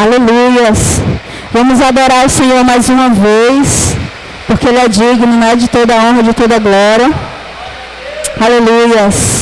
Aleluias. Vamos adorar o Senhor mais uma vez, porque Ele é digno, né, de toda a honra, de toda a glória. Aleluias.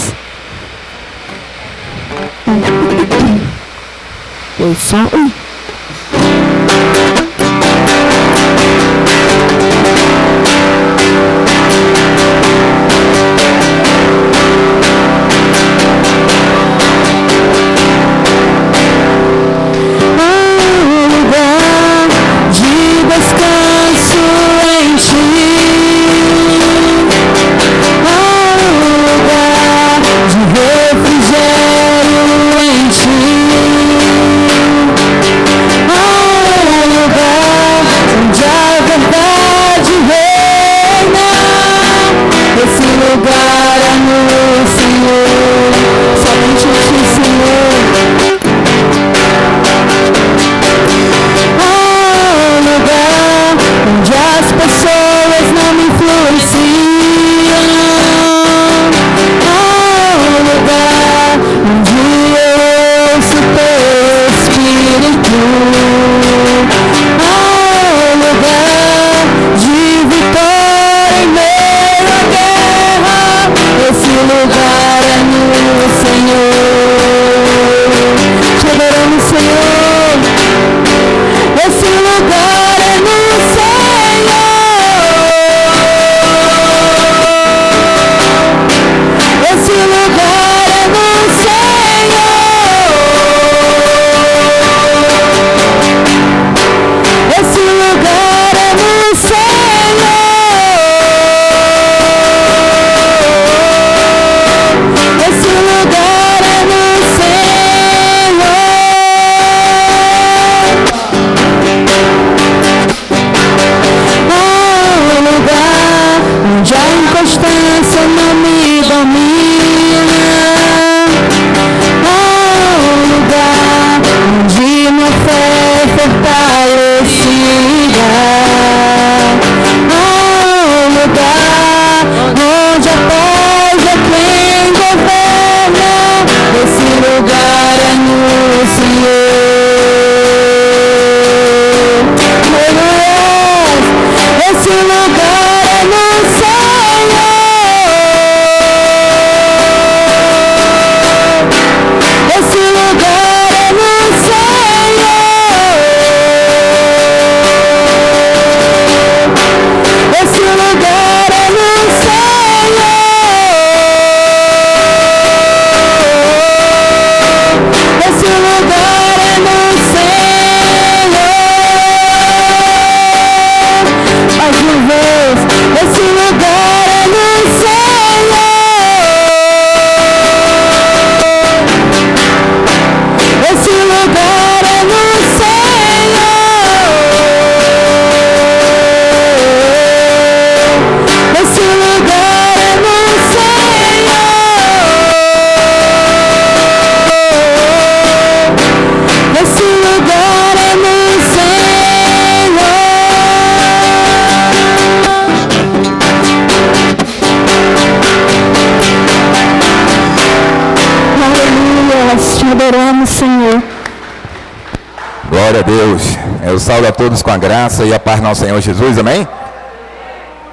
Glória a Deus. Eu saúdo a todos com a graça e a paz do nosso Senhor Jesus, amém?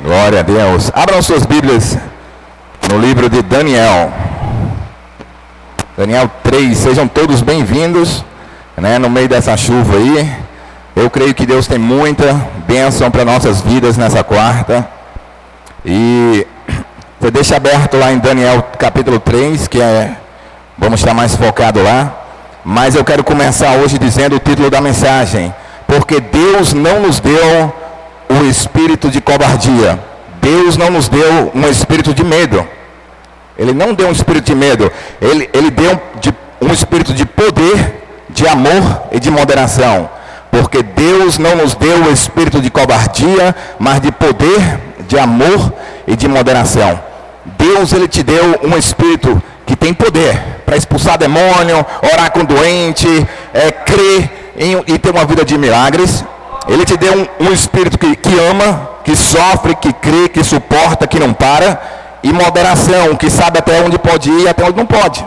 Glória a Deus. Abram suas Bíblias no livro de Daniel. Daniel 3, sejam todos bem-vindos, né, no meio dessa chuva aí. Eu creio que Deus tem muita bênção para nossas vidas nessa quarta. E você deixa aberto lá em Daniel capítulo 3, que vamos estar mais focado lá. Mas eu quero começar hoje dizendo o título da mensagem: porque Deus não nos deu o espírito de covardia. Deus não nos deu um espírito de medo. Ele não deu um espírito de medo. Ele deu um espírito de poder, de amor e de moderação. Porque Deus não nos deu o espírito de covardia, mas de poder, de amor e de moderação. Deus, Ele te deu um espírito que tem poder para expulsar demônio, orar com doente, crer e ter uma vida de milagres. Ele te deu um espírito que ama, que sofre, que crê, que suporta, que não para, e moderação, que sabe até onde pode ir e até onde não pode.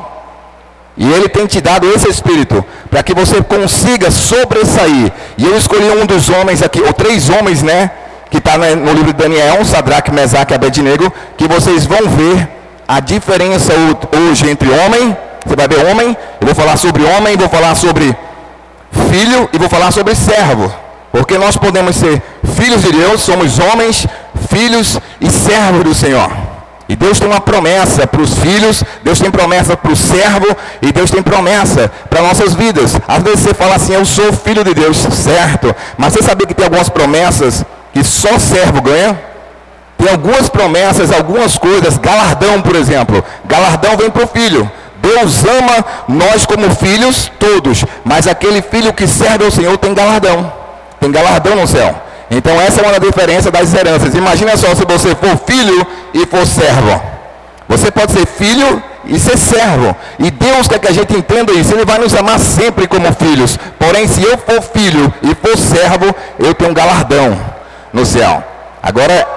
E Ele tem te dado esse Espírito para que você consiga sobressair. E eu escolhi um dos homens aqui, ou 3 homens, né? Que está no livro de Daniel, Sadraque, Mesaque e Abednego, que vocês vão ver a diferença hoje entre homem, você vai ver homem, eu vou falar sobre homem, vou falar sobre filho e vou falar sobre servo. Porque nós podemos ser filhos de Deus, somos homens, filhos e servos do Senhor. E Deus tem uma promessa para os filhos, Deus tem promessa para o servo e Deus tem promessa para nossas vidas. Às vezes você fala assim, eu sou filho de Deus, certo? Mas você sabia que tem algumas promessas que só servo ganha? Tem algumas promessas, algumas coisas, galardão, por exemplo. Galardão vem para o filho. Deus ama nós como filhos, todos. Mas aquele filho que serve ao Senhor tem galardão. Tem galardão no céu. Então essa é uma diferença das heranças. Imagina só se você for filho e for servo. Você pode ser filho e ser servo. E Deus quer que a gente entenda isso. Ele vai nos amar sempre como filhos. Porém, se eu for filho e for servo, eu tenho um galardão no céu. Agora,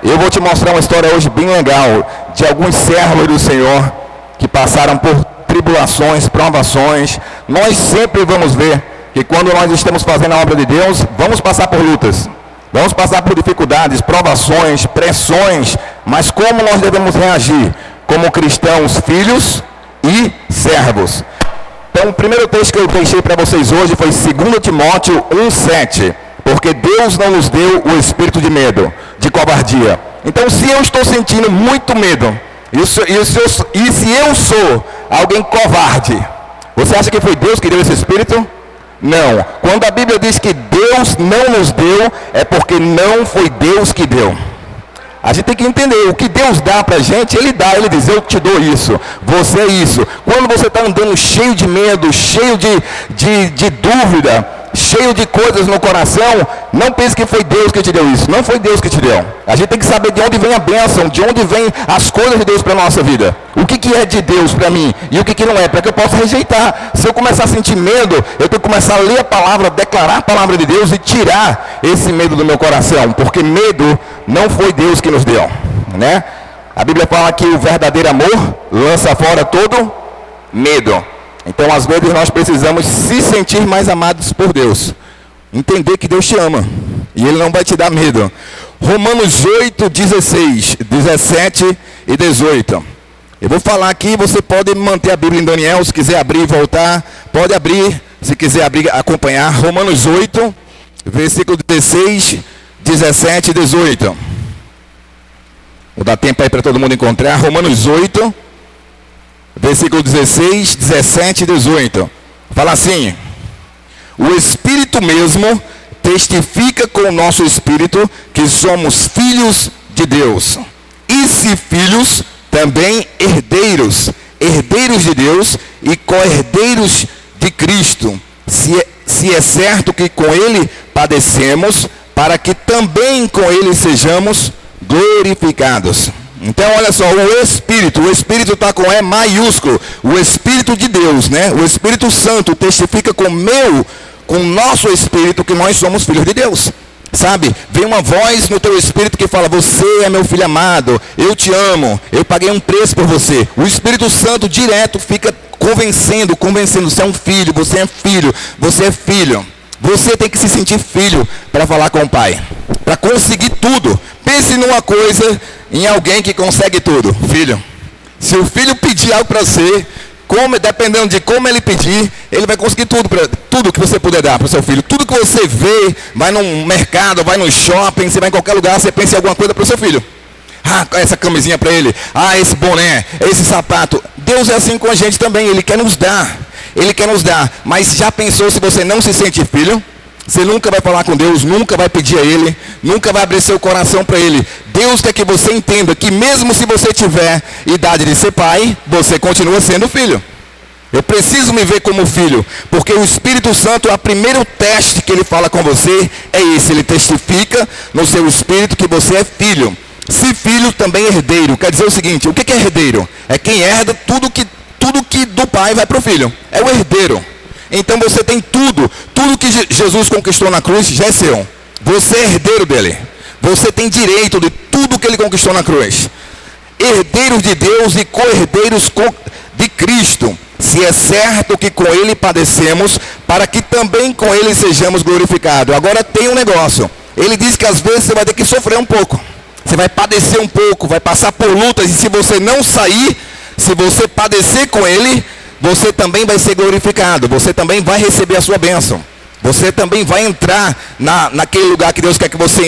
eu vou te mostrar uma história hoje bem legal de alguns servos do Senhor que passaram por tribulações, provações. Nós sempre vamos ver que quando nós estamos fazendo a obra de Deus, vamos passar por lutas. Vamos passar por dificuldades, provações, pressões, mas como nós devemos reagir como cristãos, filhos e servos? Então, o primeiro texto que eu deixei para vocês hoje foi 2 Timóteo 1,7. Porque Deus não nos deu o espírito de medo, de covardia. Então, se eu estou sentindo muito medo, e se eu sou alguém covarde, você acha que foi Deus que deu esse espírito? Não. Quando a Bíblia diz que Deus não nos deu, é porque não foi Deus que deu. A gente tem que entender, o que Deus dá pra gente, Ele dá, Ele diz, eu te dou isso, você é isso. Quando você está andando cheio de medo, cheio de dúvida, cheio de coisas no coração, não pense que foi Deus que te deu isso. Não foi Deus que te deu. A gente tem que saber de onde vem a bênção, de onde vem as coisas de Deus para a nossa vida. O que é de Deus para mim e o que não é, para que eu possa rejeitar. Se eu começar a sentir medo, eu tenho que começar a ler a palavra, declarar a palavra de Deus e tirar esse medo do meu coração, porque medo não foi Deus que nos deu, né? A Bíblia fala que o verdadeiro amor lança fora todo medo. Então, às vezes, nós precisamos se sentir mais amados por Deus. Entender que Deus te ama. E Ele não vai te dar medo. Romanos 8, 16, 17 e 18. Eu vou falar aqui, você pode manter a Bíblia em Daniel, se quiser abrir e voltar. Pode abrir, se quiser abrir, acompanhar. Romanos 8, versículo 16, 17 e 18. Vou dar tempo aí para todo mundo encontrar. Romanos 8, versículo 16, 17 e 18. Fala assim: o Espírito mesmo testifica com o nosso Espírito que somos filhos de Deus. E se filhos, também herdeiros, herdeiros de Deus e co-herdeiros de Cristo. Se é certo que com Ele padecemos, para que também com Ele sejamos glorificados. Então, olha só, o Espírito está com E maiúsculo, o Espírito de Deus, né? O Espírito Santo testifica com o nosso Espírito que nós somos filhos de Deus. Sabe, vem uma voz no teu espírito que fala: você é meu filho amado, eu te amo, eu paguei um preço por você. O Espírito Santo direto fica convencendo, você é um filho, você é filho, você é filho. Você tem que se sentir filho para falar com o Pai, para conseguir tudo. Pense numa coisa, em alguém que consegue tudo. Filho, se o filho pedir algo para você, dependendo de como ele pedir, ele vai conseguir tudo que você puder dar para o seu filho. Tudo que você vê, vai no mercado, vai no shopping, você vai em qualquer lugar, você pensa em alguma coisa para o seu filho. Ah, essa camisinha para ele, esse boné, esse sapato. Deus é assim com a gente também, Ele quer nos dar. Ele quer nos dar. Mas já pensou se você não se sente filho? Você nunca vai falar com Deus, nunca vai pedir a Ele, nunca vai abrir seu coração para Ele. Deus quer que você entenda que mesmo se você tiver idade de ser pai, você continua sendo filho. Eu preciso me ver como filho, porque o Espírito Santo, o primeiro teste que Ele fala com você é esse. Ele testifica no seu espírito que você é filho. Se filho, também herdeiro. Quer dizer o seguinte: o que é herdeiro? É quem herda tudo que do pai vai para o filho. É o herdeiro. Então você tem tudo que Jesus conquistou na cruz já é seu. Você é herdeiro dele. Você tem direito de tudo que ele conquistou na cruz. Herdeiros de Deus e co-herdeiros de Cristo. se é certo que com ele padecemos, para que também com ele sejamos glorificados. Agora tem um negócio. Ele diz que às vezes você vai ter que sofrer um pouco. Você vai padecer um pouco, vai passar por lutas, e se você não sair, se você padecer com ele, você também vai ser glorificado. Você também vai receber a sua bênção. Você também vai entrar naquele lugar que Deus quer que você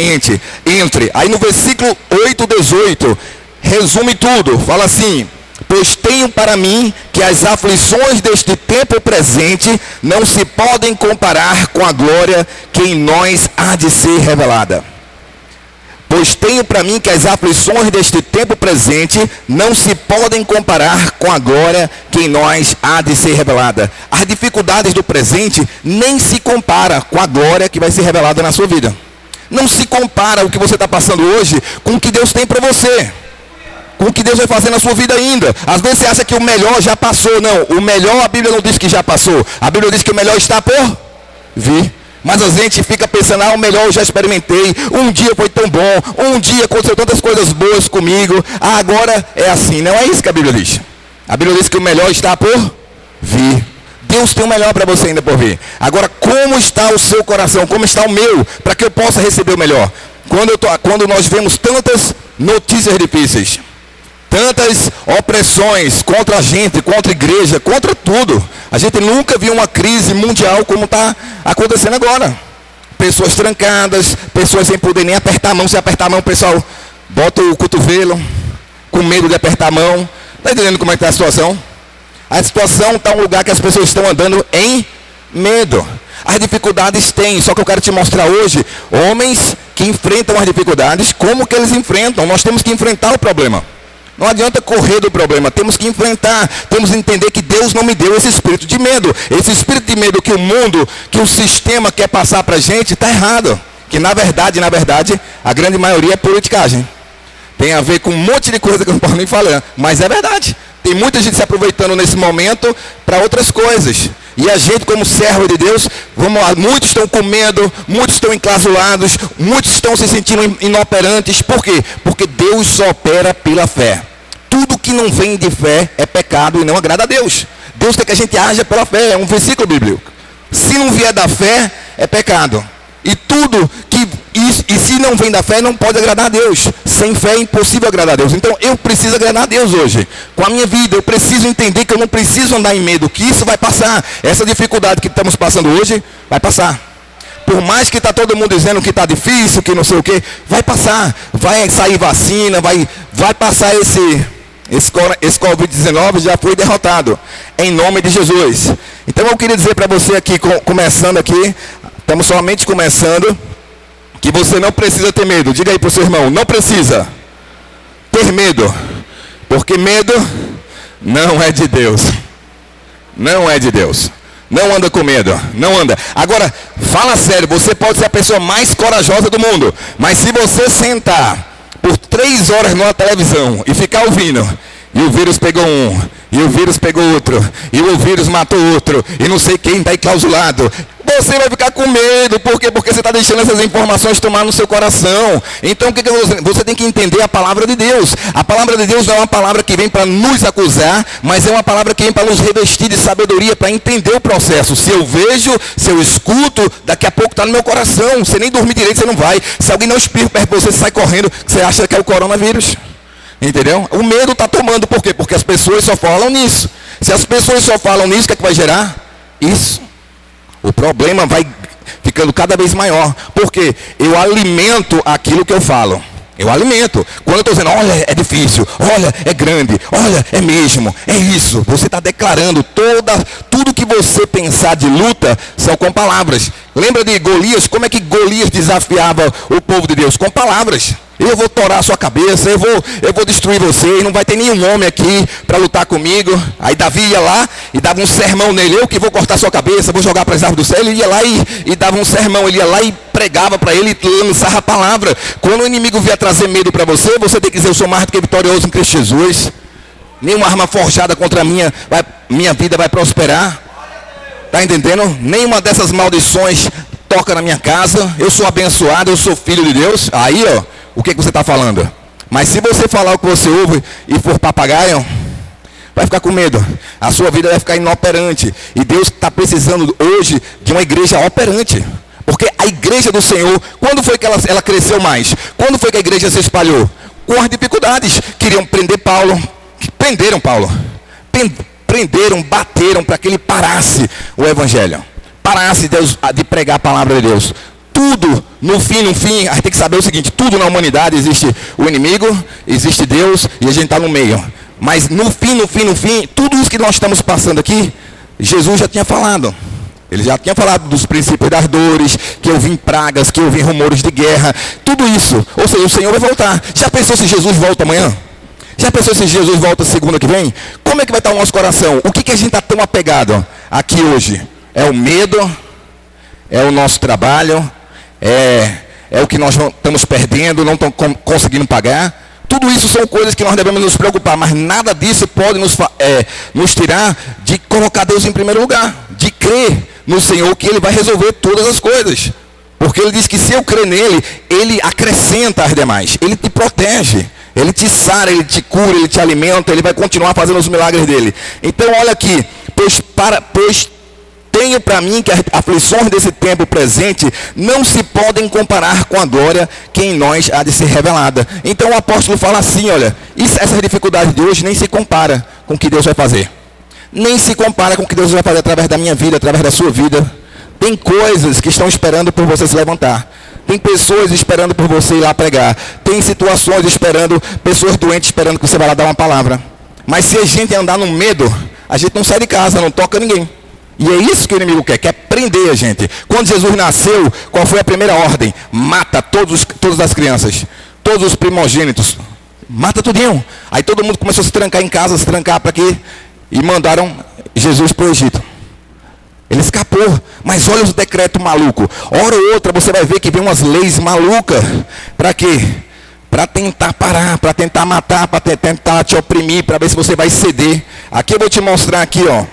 entre. Aí no versículo 8, 18, resume tudo. Fala assim: pois tenho para mim que as aflições deste tempo presente não se podem comparar com a glória que em nós há de ser revelada. Pois tenho para mim que as aflições deste tempo presente não se podem comparar com a glória que em nós há de ser revelada. As dificuldades do presente nem se compara com a glória que vai ser revelada na sua vida. Não se compara o que você está passando hoje com o que Deus tem para você. Com o que Deus vai fazer na sua vida ainda. Às vezes você acha que o melhor já passou. Não, o melhor a Bíblia não diz que já passou. A Bíblia diz que o melhor está por vir. Mas a gente fica pensando, o melhor eu já experimentei, um dia foi tão bom, um dia aconteceu tantas coisas boas comigo, agora é assim. Não é isso que a Bíblia diz. A Bíblia diz que o melhor está por vir. Deus tem o melhor para você ainda por vir. Agora, como está o seu coração? Como está o meu? Para que eu possa receber o melhor? Quando nós vemos tantas notícias difíceis, tantas opressões contra a gente, contra a igreja, contra tudo. A gente nunca viu uma crise mundial como está acontecendo agora. Pessoas trancadas, pessoas sem poder nem apertar a mão. Se apertar a mão, o pessoal bota o cotovelo, com medo de apertar a mão. Está entendendo como é que está a situação? A situação está um lugar que as pessoas estão andando em medo. As dificuldades têm, só que eu quero te mostrar hoje, homens que enfrentam as dificuldades, como que eles enfrentam. Nós temos que enfrentar o problema. Não adianta correr do problema, temos que enfrentar, temos que entender que Deus não me deu esse espírito de medo. Esse espírito de medo que o mundo, que o sistema quer passar para a gente, está errado. Que na verdade, a grande maioria é politicagem. Tem a ver com um monte de coisa que eu não posso nem falar, mas é verdade. Tem muita gente se aproveitando nesse momento para outras coisas. E a gente, como servo de Deus, muitos estão com medo, muitos estão enclausulados, muitos estão se sentindo inoperantes. Por quê? Porque Deus só opera pela fé. Tudo que não vem de fé é pecado e não agrada a Deus. Deus quer que a gente haja pela fé, é um versículo bíblico. Se não vier da fé, é pecado. E tudo que e se não vem da fé, não pode agradar a Deus. Sem fé é impossível agradar a Deus. Então eu preciso agradar a Deus hoje. Com a minha vida, eu preciso entender que eu não preciso andar em medo, que isso vai passar. Essa dificuldade que estamos passando hoje, vai passar. Por mais que está todo mundo dizendo que está difícil, que não sei o que, vai passar. Vai sair vacina, vai passar esse Covid-19 já foi derrotado. Em nome de Jesus. Então eu queria dizer para você aqui, começando aqui, estamos somente começando, que você não precisa ter medo. Diga aí para o seu irmão, não precisa ter medo, porque medo não é de Deus. Não é de Deus. Não anda com medo, não anda. Agora, fala sério, você pode ser a pessoa mais corajosa do mundo, mas se você sentar por 3 horas numa televisão e ficar ouvindo, e o vírus pegou um, e o vírus pegou outro, e o vírus matou outro, e não sei quem está enclausulado, você vai ficar com medo. Por quê? Porque você está deixando essas informações tomar no seu coração. Então você tem que entender a palavra de Deus. A palavra de Deus não é uma palavra que vem para nos acusar, mas é uma palavra que vem para nos revestir de sabedoria, para entender o processo. Se eu vejo, se eu escuto, daqui a pouco está no meu coração. Você nem dormir direito, você não vai. Se alguém não espirra perto de você, você sai correndo, você acha que é o coronavírus. Entendeu? O medo está tomando. Por quê? Porque as pessoas só falam nisso. Se as pessoas só falam nisso, o que é que vai gerar? Isso. O problema vai ficando cada vez maior. Porque eu alimento aquilo que eu falo. Eu alimento. Quando eu estou dizendo, olha, é difícil, olha, é grande, olha, é mesmo, é isso. Você está declarando tudo que você pensar de luta são com palavras. Lembra de Golias? Como é que Golias desafiava o povo de Deus? Com palavras. Eu vou torar a sua cabeça, eu vou destruir você, e não vai ter nenhum homem aqui para lutar comigo. Aí Davi ia lá e dava um sermão nele, eu que vou cortar a sua cabeça, vou jogar para as árvores do céu. Ele ia lá e dava um sermão, ele ia lá e pregava para ele e lançava a palavra. Quando o inimigo vier trazer medo para você, você tem que dizer, eu sou mais do que vitorioso em Cristo Jesus. Nenhuma arma forjada contra a minha vida vai prosperar. Está entendendo? Nenhuma dessas maldições toca na minha casa. Eu sou abençoado, eu sou filho de Deus. Aí, o que você está falando? Mas se você falar o que você ouve e for papagaio, vai ficar com medo. A sua vida vai ficar inoperante. E Deus está precisando hoje de uma igreja operante. Porque a igreja do Senhor, quando foi que ela cresceu mais? Quando foi que a igreja se espalhou? Com as dificuldades. Queriam prender Paulo. Prenderam Paulo. Prenderam, bateram para que ele parasse o evangelho. Parasse de pregar a palavra de Deus. Tudo, no fim, a gente tem que saber o seguinte: tudo na humanidade existe o inimigo, existe Deus e a gente está no meio. Mas no fim, tudo isso que nós estamos passando aqui, Jesus já tinha falado. Ele já tinha falado dos princípios das dores, que eu vim pragas, que eu vim rumores de guerra, tudo isso. Ou seja, o Senhor vai voltar. Já pensou se Jesus volta amanhã? Já pensou se Jesus volta segunda que vem? Como é que vai estar o nosso coração? O que a gente está tão apegado aqui hoje? É o medo? É o nosso trabalho? É o que nós estamos perdendo, não estamos conseguindo pagar? Tudo isso são coisas que nós devemos nos preocupar, mas nada disso pode nos tirar de colocar Deus em primeiro lugar, de crer no Senhor que Ele vai resolver todas as coisas. Porque Ele diz que se eu crer nele, Ele acrescenta as demais. Ele te protege, Ele te sara, Ele te cura, Ele te alimenta, Ele vai continuar fazendo os milagres dele. Então olha aqui, pois tenho para mim que as aflições desse tempo presente não se podem comparar com a glória que em nós há de ser revelada. Então o apóstolo fala assim, olha, essas dificuldades de hoje nem se compara com o que Deus vai fazer. Nem se compara com o que Deus vai fazer através da minha vida, através da sua vida. Tem coisas que estão esperando por você se levantar. Tem pessoas esperando por você ir lá pregar. Tem situações esperando, pessoas doentes esperando que você vá lá dar uma palavra. Mas se a gente andar no medo, a gente não sai de casa, não toca ninguém. E é isso que o inimigo quer prender a gente. Quando Jesus nasceu, qual foi a primeira ordem? Mata todas as crianças, todos os primogênitos. Mata tudinho. Aí todo mundo começou a se trancar em casa, se trancar para quê? E mandaram Jesus para o Egito. Ele escapou. Mas olha os decretos malucos. Hora ou outra você vai ver que vem umas leis malucas. Para quê? Para tentar parar, para tentar matar, para tentar te oprimir, para ver se você vai ceder. Aqui eu vou te mostrar aqui, ó.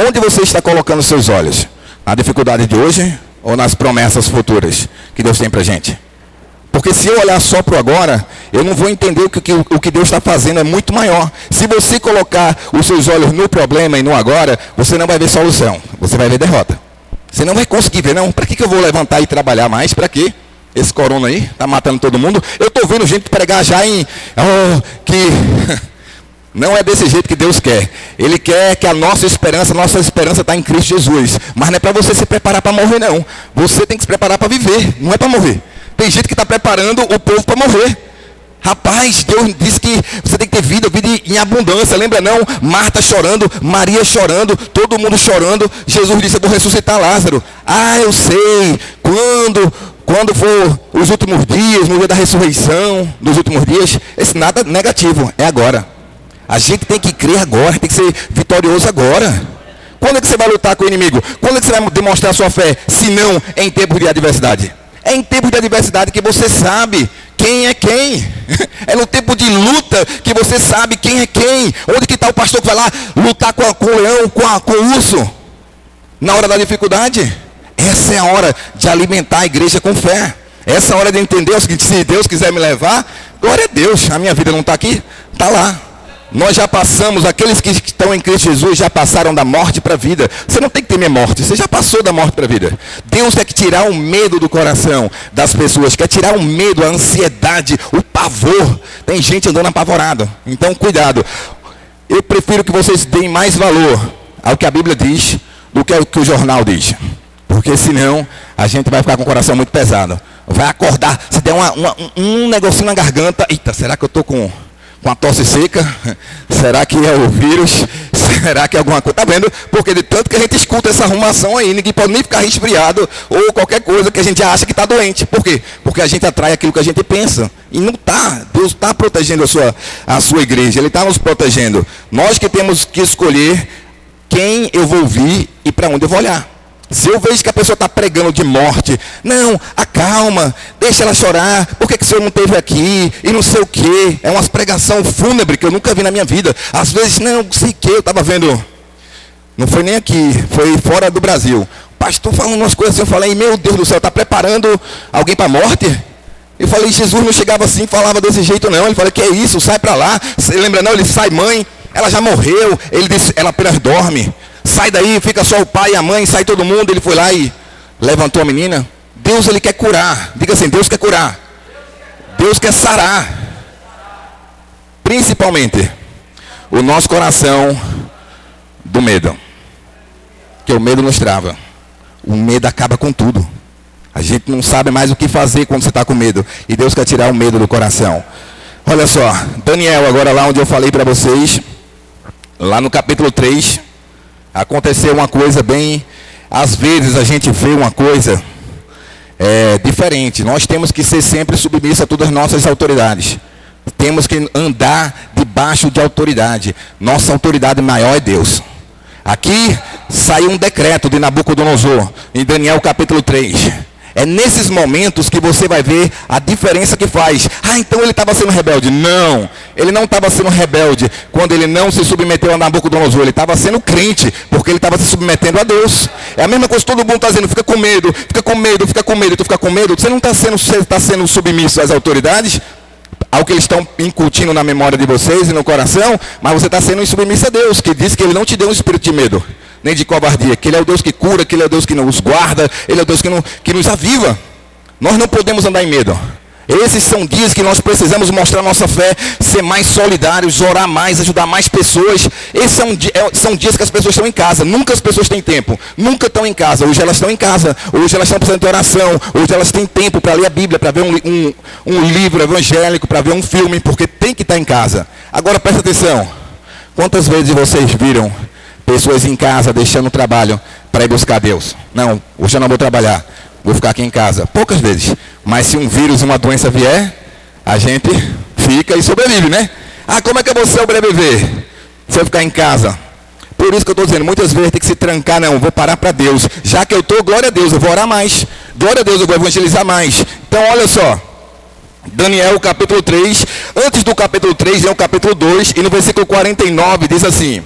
Onde você está colocando seus olhos? Na dificuldade de hoje ou nas promessas futuras que Deus tem para a gente? Porque se eu olhar só para o agora, eu não vou entender o que Deus está fazendo é muito maior. Se você colocar os seus olhos no problema e no agora, você não vai ver solução, você vai ver derrota. Você não vai conseguir ver, não. Para que eu vou levantar e trabalhar mais? Para quê? Esse corona aí está matando todo mundo. Eu estou vendo gente pregar já Não é desse jeito que Deus quer. Ele quer que a nossa esperança está em Cristo Jesus. Mas não é para você se preparar para morrer, não. Você tem que se preparar para viver, não é para morrer. Tem gente que está preparando o povo para morrer. Rapaz, Deus disse que você tem que ter vida em abundância. Lembra não? Marta chorando, Maria chorando, todo mundo chorando. Jesus disse, eu vou ressuscitar Lázaro. Eu sei. Quando for os últimos dias, no dia da ressurreição, nos últimos dias, esse nada negativo, é agora. A gente tem que crer agora, tem que ser vitorioso agora. Quando é que você vai lutar com o inimigo? Quando é que você vai demonstrar a sua fé? Se não, é em tempos de adversidade. É em tempos de adversidade que você sabe quem é quem. É no tempo de luta que você sabe quem é quem. Onde que está o pastor que vai lá lutar com o leão, com o urso? Na hora da dificuldade. Essa é a hora de alimentar a igreja com fé. Essa é a hora de entender o seguinte, se Deus quiser me levar, glória a Deus, a minha vida não está aqui, está lá. Nós já passamos, aqueles que estão em Cristo Jesus já passaram da morte para a vida. Você não tem que temer morte, você já passou da morte para a vida. Deus quer tirar o medo do coração das pessoas, quer tirar o medo, a ansiedade, o pavor. Tem gente andando apavorado, então cuidado. Eu prefiro que vocês deem mais valor ao que a Bíblia diz do que ao que o jornal diz. Porque senão a gente vai ficar com o coração muito pesado. Vai acordar, se der um negocinho na garganta, eita, será que eu estou com a tosse seca? Será que é o vírus? Será que é alguma coisa? Tá vendo? Porque de tanto que a gente escuta essa arrumação aí, ninguém pode nem ficar resfriado ou qualquer coisa que a gente acha que está doente. Por quê? Porque a gente atrai aquilo que a gente pensa. E não está. Deus está protegendo a sua igreja. Ele está nos protegendo. Nós que temos que escolher quem eu vou ouvir e para onde eu vou olhar. Se eu vejo que a pessoa está pregando de morte, não, acalma, deixa ela chorar, por que o senhor não esteve aqui, e não sei o quê. É umas pregação fúnebre que eu nunca vi na minha vida. Às vezes, não sei o quê, eu estava vendo, não foi nem aqui, foi fora do Brasil. O pastor falando umas coisas assim, eu falei, meu Deus do céu, está preparando alguém para a morte? Eu falei, Jesus não chegava assim, falava desse jeito não. Ele falou, que é isso, sai para lá. Você lembra não? Ele sai, mãe, ela já morreu. Ele disse, ela apenas dorme. Sai daí, fica só o pai e a mãe, sai todo mundo. Ele foi lá e levantou a menina. Deus, ele quer curar. Diga assim, Deus quer curar. Deus quer sarar. Principalmente o nosso coração do medo. Que o medo nos trava. O medo acaba com tudo. A gente não sabe mais o que fazer quando você está com medo. E Deus quer tirar o medo do coração. Olha só, Daniel, agora lá onde eu falei para vocês, lá no capítulo 3, aconteceu uma coisa bem... Às vezes a gente vê uma coisa diferente. Nós temos que ser sempre submissos a todas as nossas autoridades. Temos que andar debaixo de autoridade. Nossa autoridade maior é Deus. Aqui saiu um decreto de Nabucodonosor, em Daniel capítulo 3. É nesses momentos que você vai ver a diferença que faz. Ah, então ele estava sendo rebelde. Não, ele não estava sendo rebelde quando ele não se submeteu a Nabucodonosor. Ele estava sendo crente, porque ele estava se submetendo a Deus. É a mesma coisa que todo mundo está dizendo, fica com medo, fica com medo, fica com medo, tu fica com medo. Você não está sendo submisso às autoridades, ao que eles estão incutindo na memória de vocês e no coração, mas você está sendo submisso a Deus, que diz que ele não te deu um espírito de medo, nem de covardia, que ele é o Deus que cura, que ele é o Deus que nos guarda, ele é o Deus que nos aviva. Nós não podemos andar em medo. Esses são dias que nós precisamos mostrar nossa fé, ser mais solidários, orar mais, ajudar mais pessoas. Esses são dias que as pessoas estão em casa. Nunca as pessoas têm tempo. Nunca estão em casa. Hoje elas estão em casa. Hoje elas estão precisando de oração. Hoje elas têm tempo para ler a Bíblia, para ver um livro evangélico, para ver um filme, porque tem que estar em casa. Agora presta atenção. Quantas vezes vocês viram pessoas em casa deixando o trabalho para ir buscar Deus? Não, hoje eu não vou trabalhar. Vou ficar aqui em casa. Poucas vezes. Mas se um vírus, uma doença vier, a gente fica e sobrevive, né? Ah, como é que eu vou sobreviver se eu ficar em casa? Por isso que eu estou dizendo, muitas vezes tem que se trancar, não, vou parar para Deus. Já que eu estou, glória a Deus, eu vou orar mais. Glória a Deus, eu vou evangelizar mais. Então, olha só. Daniel, capítulo 3. Antes do capítulo 3, é o capítulo 2. E no versículo 49 diz assim: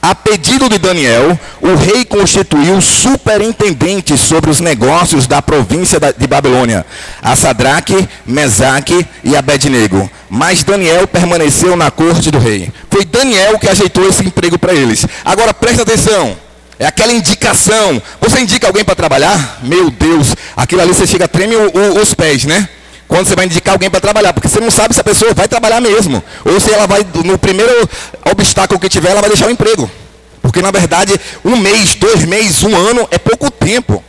a pedido de Daniel, o rei constituiu superintendentes sobre os negócios da província de Babilônia, a Sadraque, Mesaque e Abednego. Mas Daniel permaneceu na corte do rei. Foi Daniel que ajeitou esse emprego para eles. Agora presta atenção, é aquela indicação. Você indica alguém para trabalhar? Meu Deus, aquilo ali você chega, treme os pés, né? Quando você vai indicar alguém para trabalhar, porque você não sabe se a pessoa vai trabalhar mesmo, ou se ela vai, no primeiro obstáculo que tiver, ela vai deixar o emprego. Porque na verdade, 1 mês, 2 meses, 1 ano é pouco tempo.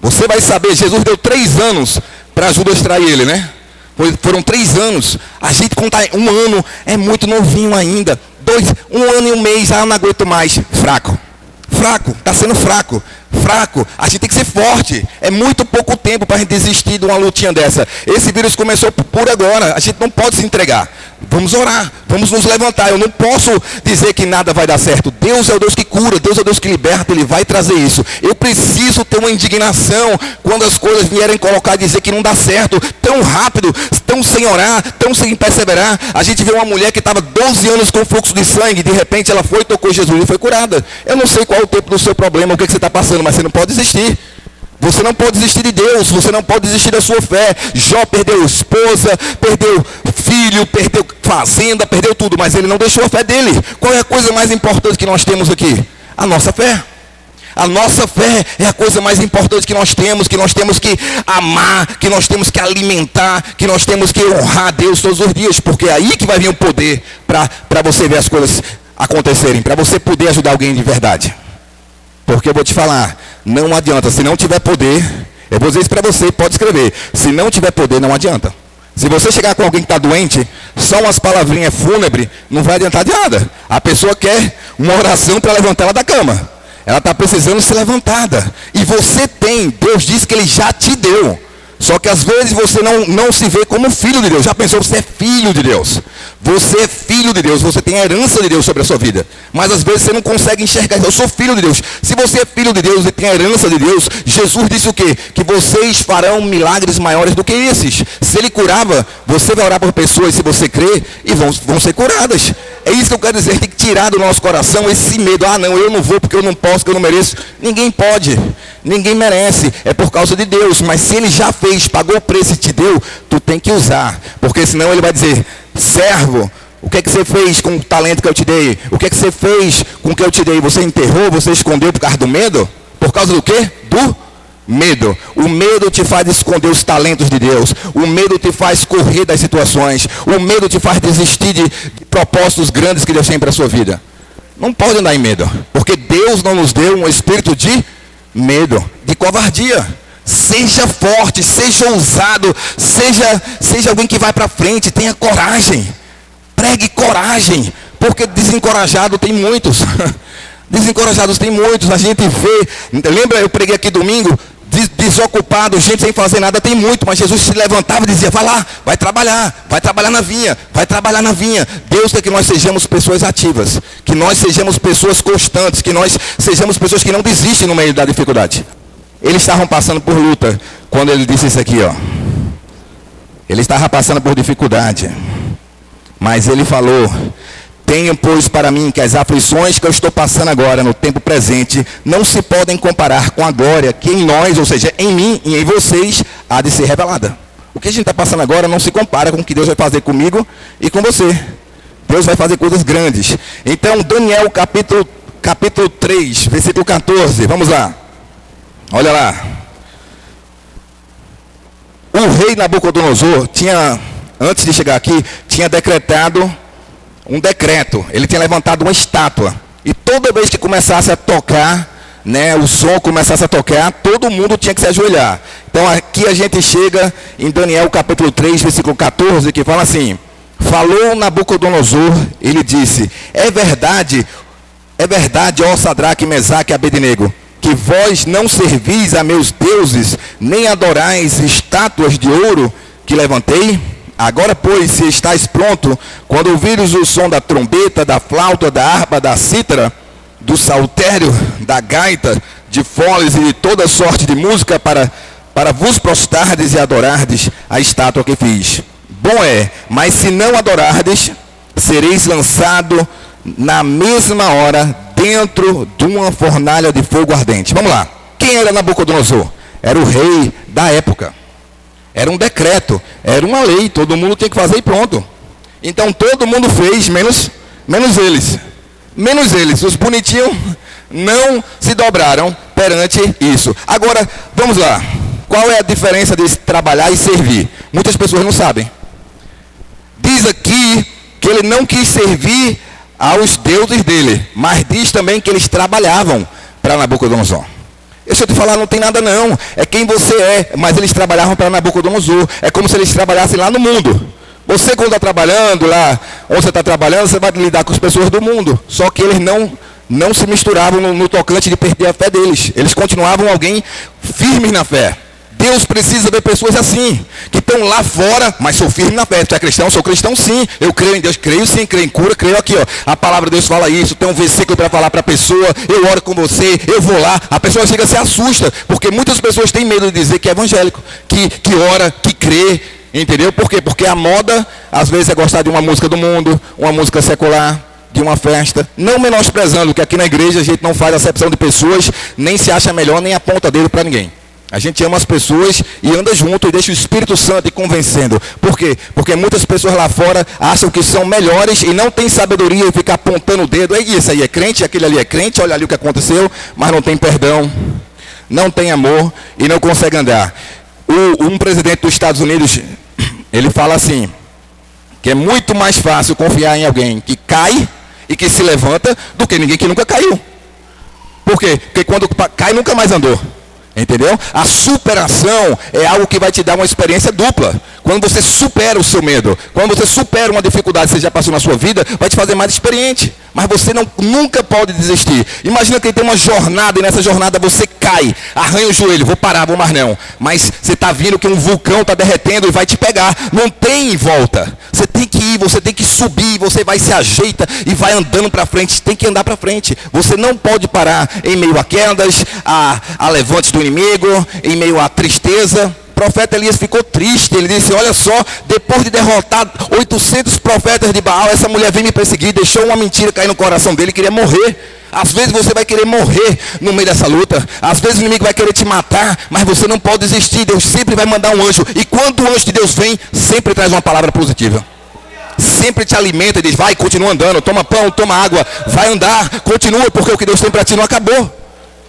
Você vai saber, Jesus deu 3 anos para Judas extrair ele, né? Foram 3 anos. A gente contar 1 ano é muito novinho ainda. 1 ano e 1 mês, não aguento mais. Fraco, está sendo fraco. A gente tem que ser forte. É muito pouco tempo para a gente desistir de uma lutinha dessa. Esse vírus começou por agora. A gente não pode se entregar. Vamos orar, vamos nos levantar. Eu não posso dizer que nada vai dar certo. Deus é o Deus que cura, Deus é o Deus que liberta. Ele vai trazer isso. Eu preciso ter uma indignação quando as coisas vierem colocar e dizer que não dá certo. Tão rápido, tão sem orar, tão sem perseverar. A gente vê uma mulher que estava 12 anos com fluxo de sangue. De repente ela foi, tocou Jesus e foi curada. Eu não sei qual é o tempo do seu problema, o que você está passando, mas você não pode desistir. Você não pode desistir de Deus, você não pode desistir da sua fé. Jó perdeu esposa, perdeu filho, perdeu fazenda, perdeu tudo, mas ele não deixou a fé dele. Qual é a coisa mais importante que nós temos aqui? A nossa fé. A nossa fé é a coisa mais importante que nós temos que amar, que nós temos que alimentar, que nós temos que honrar a Deus todos os dias, porque é aí que vai vir o poder para você ver as coisas acontecerem, para você poder ajudar alguém de verdade. Porque eu vou te falar, não adianta, se não tiver poder, eu vou dizer isso para você, pode escrever, se não tiver poder, não adianta. Se você chegar com alguém que está doente, só umas palavrinhas fúnebres, não vai adiantar de nada. A pessoa quer uma oração para levantar ela da cama. Ela está precisando ser levantada. E você tem, Deus disse que Ele já te deu. Só que às vezes você não se vê como filho de Deus. Já pensou, você é filho de Deus. Você é filho de Deus, você tem a herança de Deus sobre a sua vida. Mas às vezes você não consegue enxergar. Eu sou filho de Deus. Se você é filho de Deus e tem a herança de Deus, Jesus disse o quê? Que vocês farão milagres maiores do que esses. Se Ele curava, você vai orar por pessoas, se você crer, e vão ser curadas. É isso que eu quero dizer, tem que tirar do nosso coração esse medo. Ah não, eu não vou porque eu não posso, porque eu não mereço. Ninguém pode, ninguém merece, é por causa de Deus. Mas se Ele já fez, pagou o preço e te deu, tu tem que usar. Porque senão Ele vai dizer, servo, o que é que você fez com o talento que eu te dei? O que é que você fez com o que eu te dei? Você enterrou, você escondeu por causa do medo? Por causa do quê? Do medo. O medo te faz esconder os talentos de Deus. O medo te faz correr das situações. O medo te faz desistir de propósitos grandes que Deus tem para a sua vida. Não pode andar em medo, porque Deus não nos deu um espírito de medo, de covardia. Seja forte, seja ousado, seja alguém que vai para frente, tenha coragem. Pregue coragem, porque desencorajado tem muitos. Desencorajados tem muitos, a gente vê. Lembra, eu preguei aqui domingo, desocupado, gente sem fazer nada, tem muito, mas Jesus se levantava e dizia, vai lá, vai trabalhar na vinha, vai trabalhar na vinha. Deus quer que nós sejamos pessoas ativas, que nós sejamos pessoas constantes, que nós sejamos pessoas que não desistem no meio da dificuldade. Eles estavam passando por luta, quando ele disse isso aqui, ó. Ele estava passando por dificuldade, mas ele falou, tenham, pois, para mim que as aflições que eu estou passando agora, no tempo presente, não se podem comparar com a glória que em nós, ou seja, em mim e em vocês, há de ser revelada. O que a gente está passando agora não se compara com o que Deus vai fazer comigo e com você. Deus vai fazer coisas grandes. Então, Daniel, capítulo 3, versículo 14, vamos lá. Olha lá. O rei Nabucodonosor tinha, antes de chegar aqui, tinha decretado um decreto. Ele tinha levantado uma estátua. E toda vez que começasse a tocar, né, o som começasse a tocar, todo mundo tinha que se ajoelhar. Então aqui a gente chega em Daniel capítulo 3, versículo 14, que fala assim, falou Nabucodonosor, ele disse, é verdade, ó Sadraque, Mesaque e Abednego, que vós não servis a meus deuses, nem adorais estátuas de ouro que levantei? Agora, pois, se estáis pronto, quando ouvires o som da trombeta, da flauta, da harpa, da cítara, do saltério, da gaita, de foles e de toda sorte de música para vos prostrardes e adorardes a estátua que fiz. Bom é, mas se não adorardes, sereis lançado na mesma hora dentro de uma fornalha de fogo ardente. Vamos lá. Quem era Nabucodonosor? Era o rei da época. Era um decreto, era uma lei, todo mundo tinha que fazer e pronto. Então todo mundo fez, menos eles. Menos eles, os bonitinhos não se dobraram perante isso. Agora, vamos lá. Qual é a diferença de trabalhar e servir? Muitas pessoas não sabem. Diz aqui que ele não quis servir aos deuses dele, mas diz também que eles trabalhavam para Nabucodonosor. Deixa eu te falar, não tem nada não. É quem você é, mas eles trabalhavam para Nabucodonosor. É como se eles trabalhassem lá no mundo. Você quando está trabalhando lá, onde você está trabalhando, você vai lidar com as pessoas do mundo. Só que eles não se misturavam no tocante de perder a fé deles. Eles continuavam alguém firmes na fé. Deus precisa ver pessoas assim, que estão lá fora, mas sou firme na fé. Tu é cristão? Sou cristão sim. Eu creio em Deus, creio sim, creio em cura, creio aqui, ó. A palavra de Deus fala isso, tem um versículo para falar para a pessoa, eu oro com você, eu vou lá. A pessoa chega, se assusta, porque muitas pessoas têm medo de dizer que é evangélico, que ora, que crê, entendeu? Por quê? Porque a moda, às vezes, é gostar de uma música do mundo, uma música secular, de uma festa, não menosprezando, que aqui na igreja a gente não faz acepção de pessoas, nem se acha melhor, nem aponta dedo para ninguém. A gente ama as pessoas e anda junto e deixa o Espírito Santo ir convencendo. Por quê? Porque muitas pessoas lá fora acham que são melhores e não têm sabedoria e ficam apontando o dedo. É isso aí é crente, aquele ali é crente, olha ali o que aconteceu, mas não tem perdão, não tem amor e não consegue andar. Um presidente dos Estados Unidos, ele fala assim, que é muito mais fácil confiar em alguém que cai e que se levanta do que ninguém que nunca caiu. Por quê? Porque quando cai nunca mais andou. Entendeu? A superação é algo que vai te dar uma experiência dupla. Quando você supera o seu medo, quando você supera uma dificuldade que você já passou na sua vida, vai te fazer mais experiente. Mas você nunca pode desistir. Imagina que tem uma jornada e nessa jornada você cai, arranha o joelho, vou parar, vou mais não. Mas você está vindo que um vulcão está derretendo e vai te pegar. Não tem volta. Você tem que ir, você tem que subir, você vai se ajeita e vai andando para frente. Tem que andar para frente. Você não pode parar em meio a quedas, a levantes do inimigo, em meio à tristeza. O profeta Elias ficou triste, ele disse, olha só, depois de derrotar 800 profetas de Baal, essa mulher veio me perseguir, deixou uma mentira cair no coração dele, queria morrer. Às vezes você vai querer morrer no meio dessa luta, às vezes o inimigo vai querer te matar, mas você não pode desistir, Deus sempre vai mandar um anjo, e quando o anjo de Deus vem, sempre traz uma palavra positiva. Sempre te alimenta e diz, vai, continua andando, toma pão, toma água, vai andar, continua, porque o que Deus tem para ti não acabou.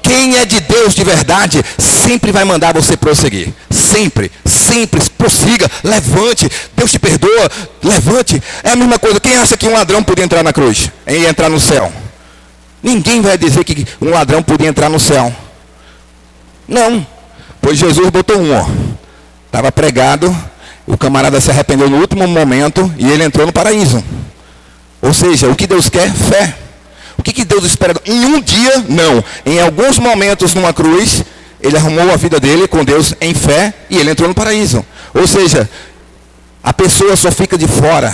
Quem é de Deus de verdade, sempre vai mandar você prosseguir. Sempre, sempre, prossiga, levante. Deus te perdoa, levante. É a mesma coisa, quem acha que um ladrão podia entrar na cruz? E entrar no céu? Ninguém vai dizer que um ladrão podia entrar no céu. Não, pois Jesus botou estava pregado, o camarada se arrependeu no último momento e ele entrou no paraíso. Ou seja, o que Deus quer? Fé. O que Deus espera? Em um dia, não. Em alguns momentos numa cruz, ele arrumou a vida dele com Deus em fé e ele entrou no paraíso. Ou seja, a pessoa só fica de fora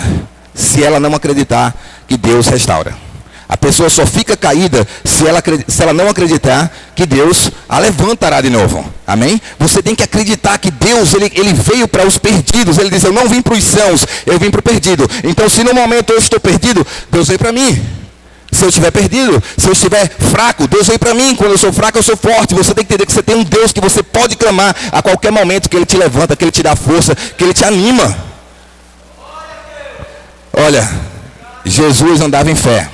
se ela não acreditar que Deus restaura. A pessoa só fica caída se ela não acreditar que Deus a levantará de novo. Amém? Você tem que acreditar que Deus, ele veio para os perdidos. Ele diz, eu não vim para os sãos, eu vim para o perdido. Então se no momento eu estou perdido, Deus veio para mim. Se eu estiver perdido, se eu estiver fraco, Deus veio para mim. Quando eu sou fraco, eu sou forte. Você tem que entender que você tem um Deus que você pode clamar a qualquer momento, que Ele te levanta, que Ele te dá força, que Ele te anima. Olha, Jesus andava em fé.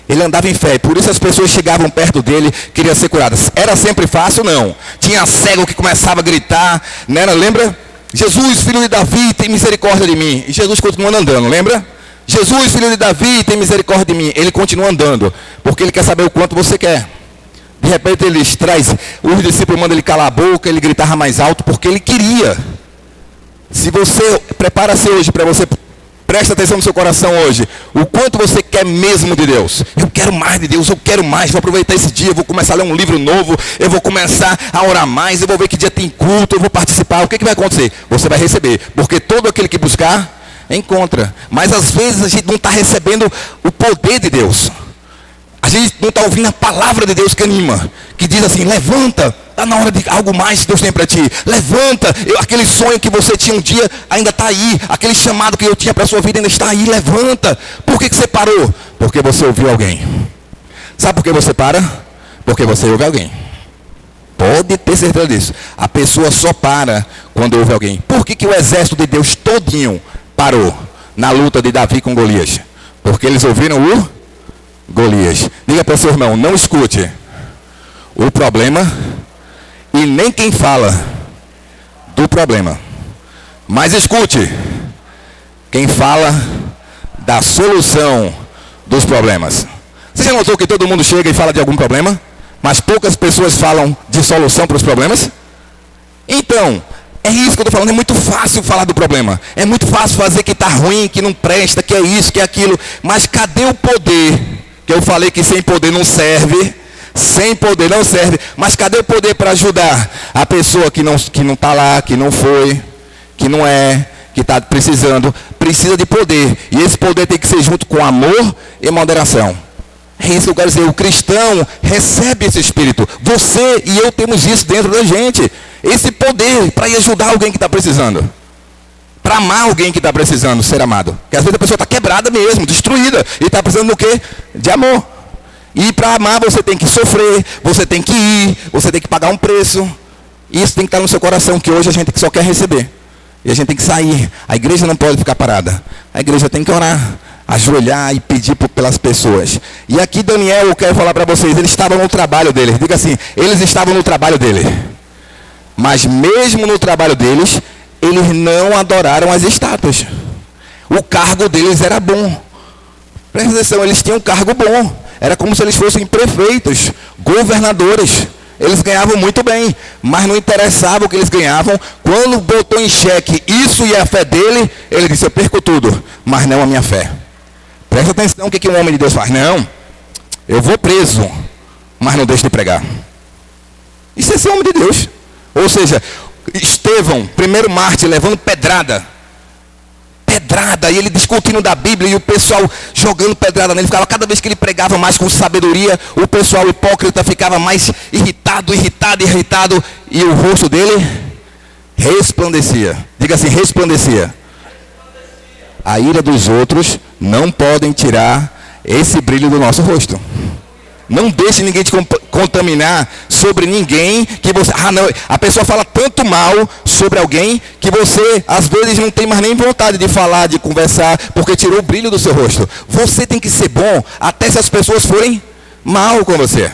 Ele andava em fé, por isso as pessoas chegavam perto dele, queriam ser curadas. Era sempre fácil? Não. Tinha cego que começava a gritar, né? Lembra? Jesus, filho de Davi, tem misericórdia de mim. E Jesus continuando andando, lembra? Jesus, filho de Davi, tem misericórdia de mim. Ele continua andando, porque ele quer saber o quanto você quer. De repente ele traz, os discípulos mandam ele calar a boca, ele gritava mais alto, porque ele queria. Se você prepara-se hoje para você, presta atenção no seu coração hoje, o quanto você quer mesmo de Deus. Eu quero mais de Deus, eu quero mais, vou aproveitar esse dia, eu vou começar a ler um livro novo, eu vou começar a orar mais, eu vou ver que dia tem culto, eu vou participar. O que vai acontecer? Você vai receber, porque todo aquele que buscar, encontra. Mas às vezes a gente não está recebendo o poder de Deus. A gente não está ouvindo a palavra de Deus que anima, que diz assim, levanta, está na hora de algo mais que Deus tem para ti. Levanta, aquele sonho que você tinha um dia ainda está aí, aquele chamado que eu tinha para a sua vida ainda está aí, levanta. Por que você parou? Porque você ouviu alguém. Sabe por que você para? Porque você ouve alguém. Pode ter certeza disso. A pessoa só para quando ouve alguém. Por que o exército de Deus todinho parou na luta de Davi com Golias? Porque eles ouviram o Golias. Diga para o seu irmão, não escute o problema e nem quem fala do problema, mas escute quem fala da solução dos problemas. Você já notou que todo mundo chega e fala de algum problema, mas poucas pessoas falam de solução para os problemas? Então, é isso que eu estou falando, é muito fácil falar do problema. É muito fácil fazer que está ruim, que não presta, que é isso, que é aquilo. Mas cadê o poder? Que eu falei que sem poder não serve. Sem poder não serve. Mas cadê o poder para ajudar a pessoa que não está lá, que não foi, que não é, que está precisando? Precisa de poder. E esse poder tem que ser junto com amor e moderação. É isso que eu quero dizer. O cristão recebe esse espírito. Você e eu temos isso dentro da gente. Esse poder para ir ajudar alguém que está precisando. Para amar alguém que está precisando ser amado. Porque às vezes a pessoa está quebrada mesmo, destruída. E está precisando do quê? De amor. E para amar você tem que sofrer, você tem que ir, você tem que pagar um preço. Isso tem que estar no seu coração, que hoje a gente só quer receber. E a gente tem que sair. A igreja não pode ficar parada. A igreja tem que orar, ajoelhar e pedir pelas pessoas. E aqui Daniel, eu quero falar para vocês, eles estavam no trabalho deles. Diga assim, eles estavam no trabalho dele. Mas mesmo no trabalho deles, eles não adoraram as estátuas. O cargo deles era bom. Presta atenção, eles tinham um cargo bom. Era como se eles fossem prefeitos, governadores. Eles ganhavam muito bem, mas não interessava o que eles ganhavam. Quando botou em xeque isso e a fé dele, ele disse, eu perco tudo, mas não a minha fé. Presta atenção o que um homem de Deus faz. Não, eu vou preso, mas não deixo de pregar. Isso é ser homem de Deus. Ou seja, Estevão, primeiro mártir, levando pedrada, e ele discutindo da Bíblia, e o pessoal jogando pedrada nele. Ficava, cada vez que ele pregava mais com sabedoria, o pessoal hipócrita ficava mais irritado, e o rosto dele resplandecia. Diga assim, resplandecia. A ira dos outros não podem tirar esse brilho do nosso rosto. Não deixe ninguém te contaminar sobre ninguém que você... não, a pessoa fala tanto mal sobre alguém que você, às vezes, não tem mais nem vontade de falar, de conversar, porque tirou o brilho do seu rosto. Você tem que ser bom, até se as pessoas forem mal com você.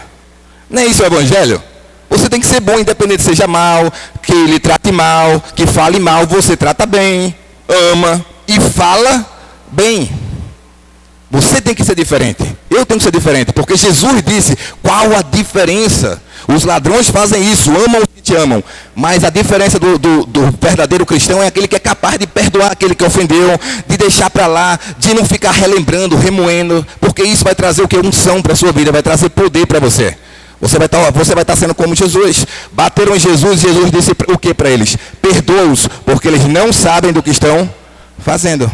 Não é isso o evangelho? Você tem que ser bom, independente seja mal, que ele trate mal, que fale mal, você trata bem, ama e fala bem. Você tem que ser diferente. Eu tenho que ser diferente. Porque Jesus disse, qual a diferença? Os ladrões fazem isso, amam os que te amam. Mas a diferença do verdadeiro cristão é aquele que é capaz de perdoar aquele que ofendeu, de deixar para lá, de não ficar relembrando, remoendo. Porque isso vai trazer o que? Unção para a sua vida, vai trazer poder para você. Você vai estar sendo como Jesus. Bateram em Jesus e Jesus disse o que para eles? Perdoa-os, porque eles não sabem do que estão fazendo.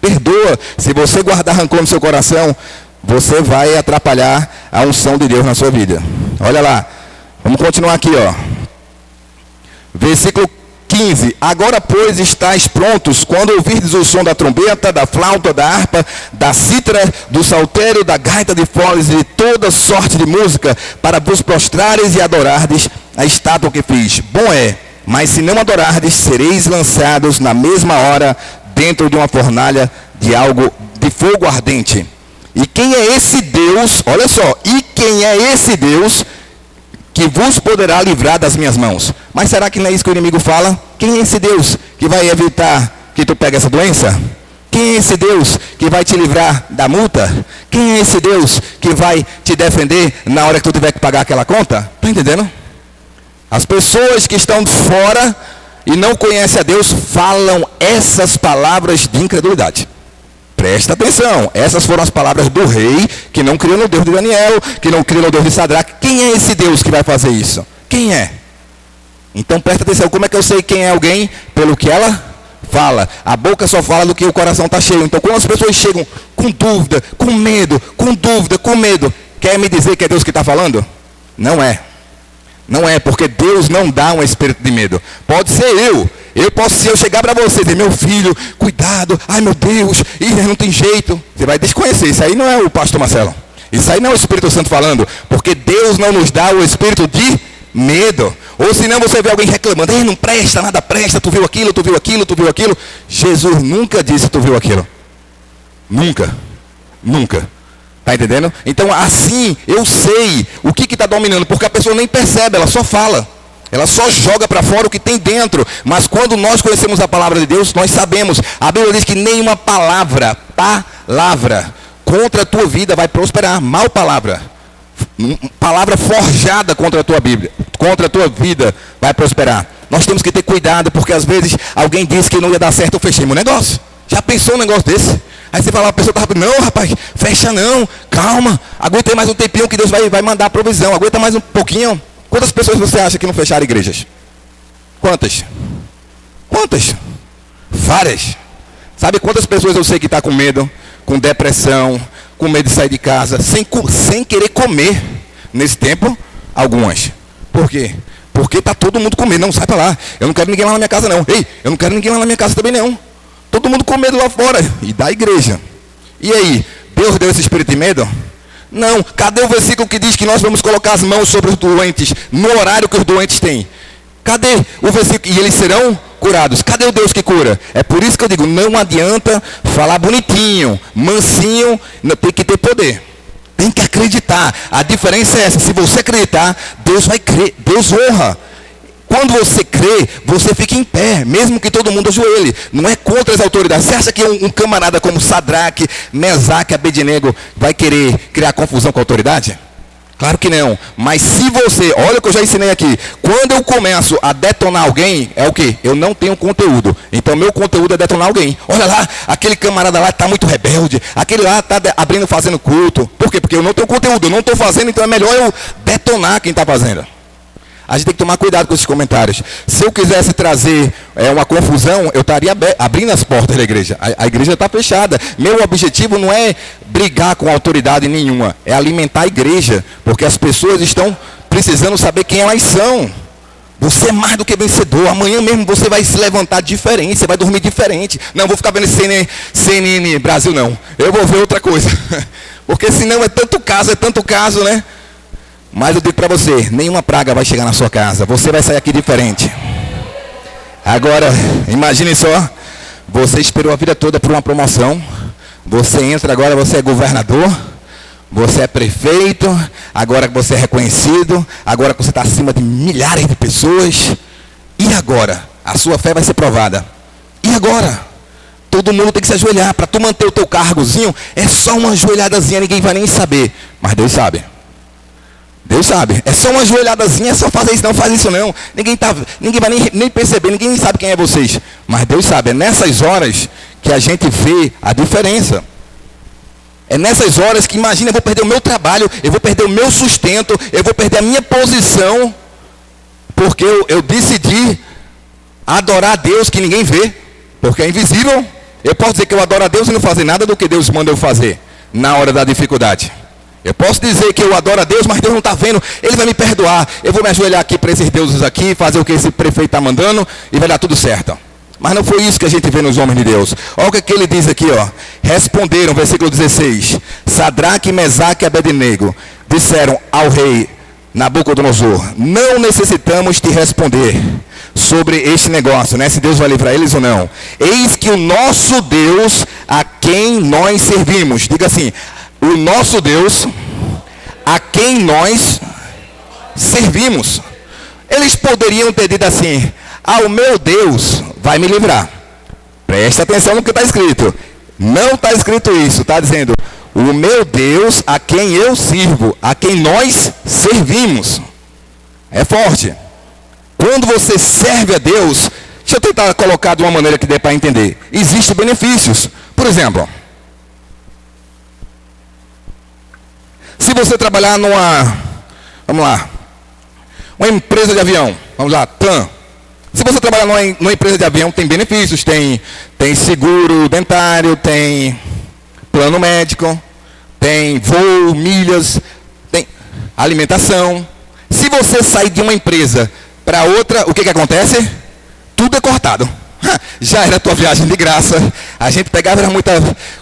Perdoa. Se você guardar rancor no seu coração, você vai atrapalhar a unção de Deus na sua vida. Olha lá. Vamos continuar aqui, ó. Versículo 15. Agora, pois, estáis prontos, quando ouvirdes o som da trombeta, da flauta, da harpa, da cítara, do saltério, da gaita de foles e de toda sorte de música, para vos prostrares e adorardes a estátua que fiz. Bom é, mas se não adorardes, sereis lançados na mesma hora dentro de uma fornalha de fogo ardente. E quem é esse Deus, olha só, e quem é esse Deus que vos poderá livrar das minhas mãos? Mas será que não é isso que o inimigo fala? Quem é esse Deus que vai evitar que tu pegue essa doença? Quem é esse Deus que vai te livrar da multa? Quem é esse Deus que vai te defender na hora que tu tiver que pagar aquela conta? Está entendendo? As pessoas que estão fora e não conhecem a Deus falam essas palavras de incredulidade. Presta atenção, essas foram as palavras do rei que não criou no Deus de Daniel, que não criou no Deus de Sadraque. Quem é esse Deus que vai fazer isso? Quem é? Então presta atenção, como é que eu sei quem é alguém? Pelo que ela fala. A boca só fala do que o coração está cheio. Então quando as pessoas chegam com dúvida, com medo, quer me dizer que é Deus que está falando? Não é. Não é, porque Deus não dá um espírito de medo. Pode ser eu. Se eu chegar para você e dizer, meu filho, cuidado, ai meu Deus, não tem jeito. Você vai desconhecer, isso aí não é o pastor Marcelo. Isso aí não é o Espírito Santo falando. Porque Deus não nos dá o espírito de medo. Ou senão você vê alguém reclamando, não presta, nada presta, tu viu aquilo. Jesus nunca disse tu viu aquilo. Nunca. Está entendendo? Então assim eu sei o que está dominando, porque a pessoa nem percebe, ela só fala. Ela só joga para fora o que tem dentro. Mas quando nós conhecemos a palavra de Deus, nós sabemos. A Bíblia diz que nenhuma palavra contra a tua vida vai prosperar. Mal palavra forjada contra a tua Bíblia, contra a tua vida vai prosperar. Nós temos que ter cuidado, porque às vezes alguém diz que não ia dar certo, eu fechei meu negócio. Já pensou um negócio desse? Aí você fala, a pessoa está rápido, não rapaz, fecha não, calma, aguenta aí mais um tempinho que Deus vai mandar a provisão, aguenta mais um pouquinho. Quantas pessoas você acha que não fecharam igrejas? Quantas? Várias. Sabe quantas pessoas eu sei que está com medo, com depressão, com medo de sair de casa, sem querer comer nesse tempo? Algumas. Por quê? Porque está todo mundo com medo. Não, sai para lá. Eu não quero ninguém lá na minha casa não. Ei, eu não quero ninguém lá na minha casa também não. Todo mundo com medo lá fora. E da igreja. E aí? Deus deu esse espírito de medo? Não. Cadê o versículo que diz que nós vamos colocar as mãos sobre os doentes no horário que os doentes têm? Cadê o versículo? E eles serão curados. Cadê o Deus que cura? É por isso que eu digo, não adianta falar bonitinho, mansinho, tem que ter poder. Tem que acreditar. A diferença é essa. Se você acreditar, Deus vai crer. Deus honra. Quando você crê, você fica em pé, mesmo que todo mundo ajoelhe. Não é contra as autoridades. Você acha que um camarada como Sadraque, Mesaque, Abednego vai querer criar confusão com a autoridade? Claro que não. Mas se você, olha o que eu já ensinei aqui. Quando eu começo a detonar alguém, é o quê? Eu não tenho conteúdo. Então meu conteúdo é detonar alguém. Olha lá, aquele camarada lá está muito rebelde. Aquele lá está abrindo, fazendo culto. Por quê? Porque eu não tenho conteúdo, eu não estou fazendo, então é melhor eu detonar quem está fazendo. A gente tem que tomar cuidado com esses comentários. Se eu quisesse trazer uma confusão, eu estaria abrindo as portas da igreja. A igreja está fechada. Meu objetivo não é brigar com autoridade nenhuma. É alimentar a igreja. Porque as pessoas estão precisando saber quem elas são. Você é mais do que vencedor. Amanhã mesmo você vai se levantar diferente. Você vai dormir diferente. Não vou ficar vendo esse CNN Brasil, não. Eu vou ver outra coisa. Porque senão é tanto caso, né? Mas eu digo para você, nenhuma praga vai chegar na sua casa. Você vai sair aqui diferente. Agora, imagine só. Você esperou a vida toda por uma promoção. Você entra agora, você é governador. Você é prefeito. Agora que você é reconhecido. Agora que você está acima de milhares de pessoas. E agora? A sua fé vai ser provada. E agora? Todo mundo tem que se ajoelhar. Para tu manter o teu cargozinho, é só uma ajoelhadazinha. Ninguém vai nem saber. Mas Deus sabe. Deus sabe, é só uma joelhadazinha, é só fazer isso, não faz isso não. Ninguém vai nem perceber, ninguém sabe quem é vocês. Mas Deus sabe, é nessas horas que a gente vê a diferença. É nessas horas que, imagina, eu vou perder o meu trabalho, eu vou perder o meu sustento, eu vou perder a minha posição, porque eu decidi adorar a Deus que ninguém vê, porque é invisível. Eu posso dizer que eu adoro a Deus e não fazer nada do que Deus manda eu fazer na hora da dificuldade. Eu posso dizer que eu adoro a Deus, mas Deus não está vendo. Ele vai me perdoar. Eu vou me ajoelhar aqui para esses deuses aqui, fazer o que esse prefeito está mandando e vai dar tudo certo. Mas não foi isso que a gente vê nos homens de Deus. Olha o que ele diz aqui, ó. Responderam, versículo 16. Sadraque, Mesaque e Abednego disseram ao rei Nabucodonosor: não necessitamos te responder sobre este negócio, né? Se Deus vai livrar eles ou não. Eis que o nosso Deus, a quem nós servimos. Diga assim: o nosso Deus, a quem nós servimos. Eles poderiam ter dito assim: o meu Deus vai me livrar. Presta atenção no que está escrito. Não está escrito isso. Está dizendo: o meu Deus, a quem eu sirvo, a quem nós servimos. É forte. Quando você serve a Deus, deixa eu tentar colocar de uma maneira que dê para entender. Existem benefícios. Por exemplo, se você trabalhar uma empresa de avião, vamos lá, TAM. Se você trabalhar numa empresa de avião, tem benefícios, tem seguro dentário, tem plano médico, tem voo, milhas, tem alimentação. Se você sair de uma empresa para outra, o que acontece? Tudo é cortado. Já era a tua viagem de graça. A gente pegava, era muita.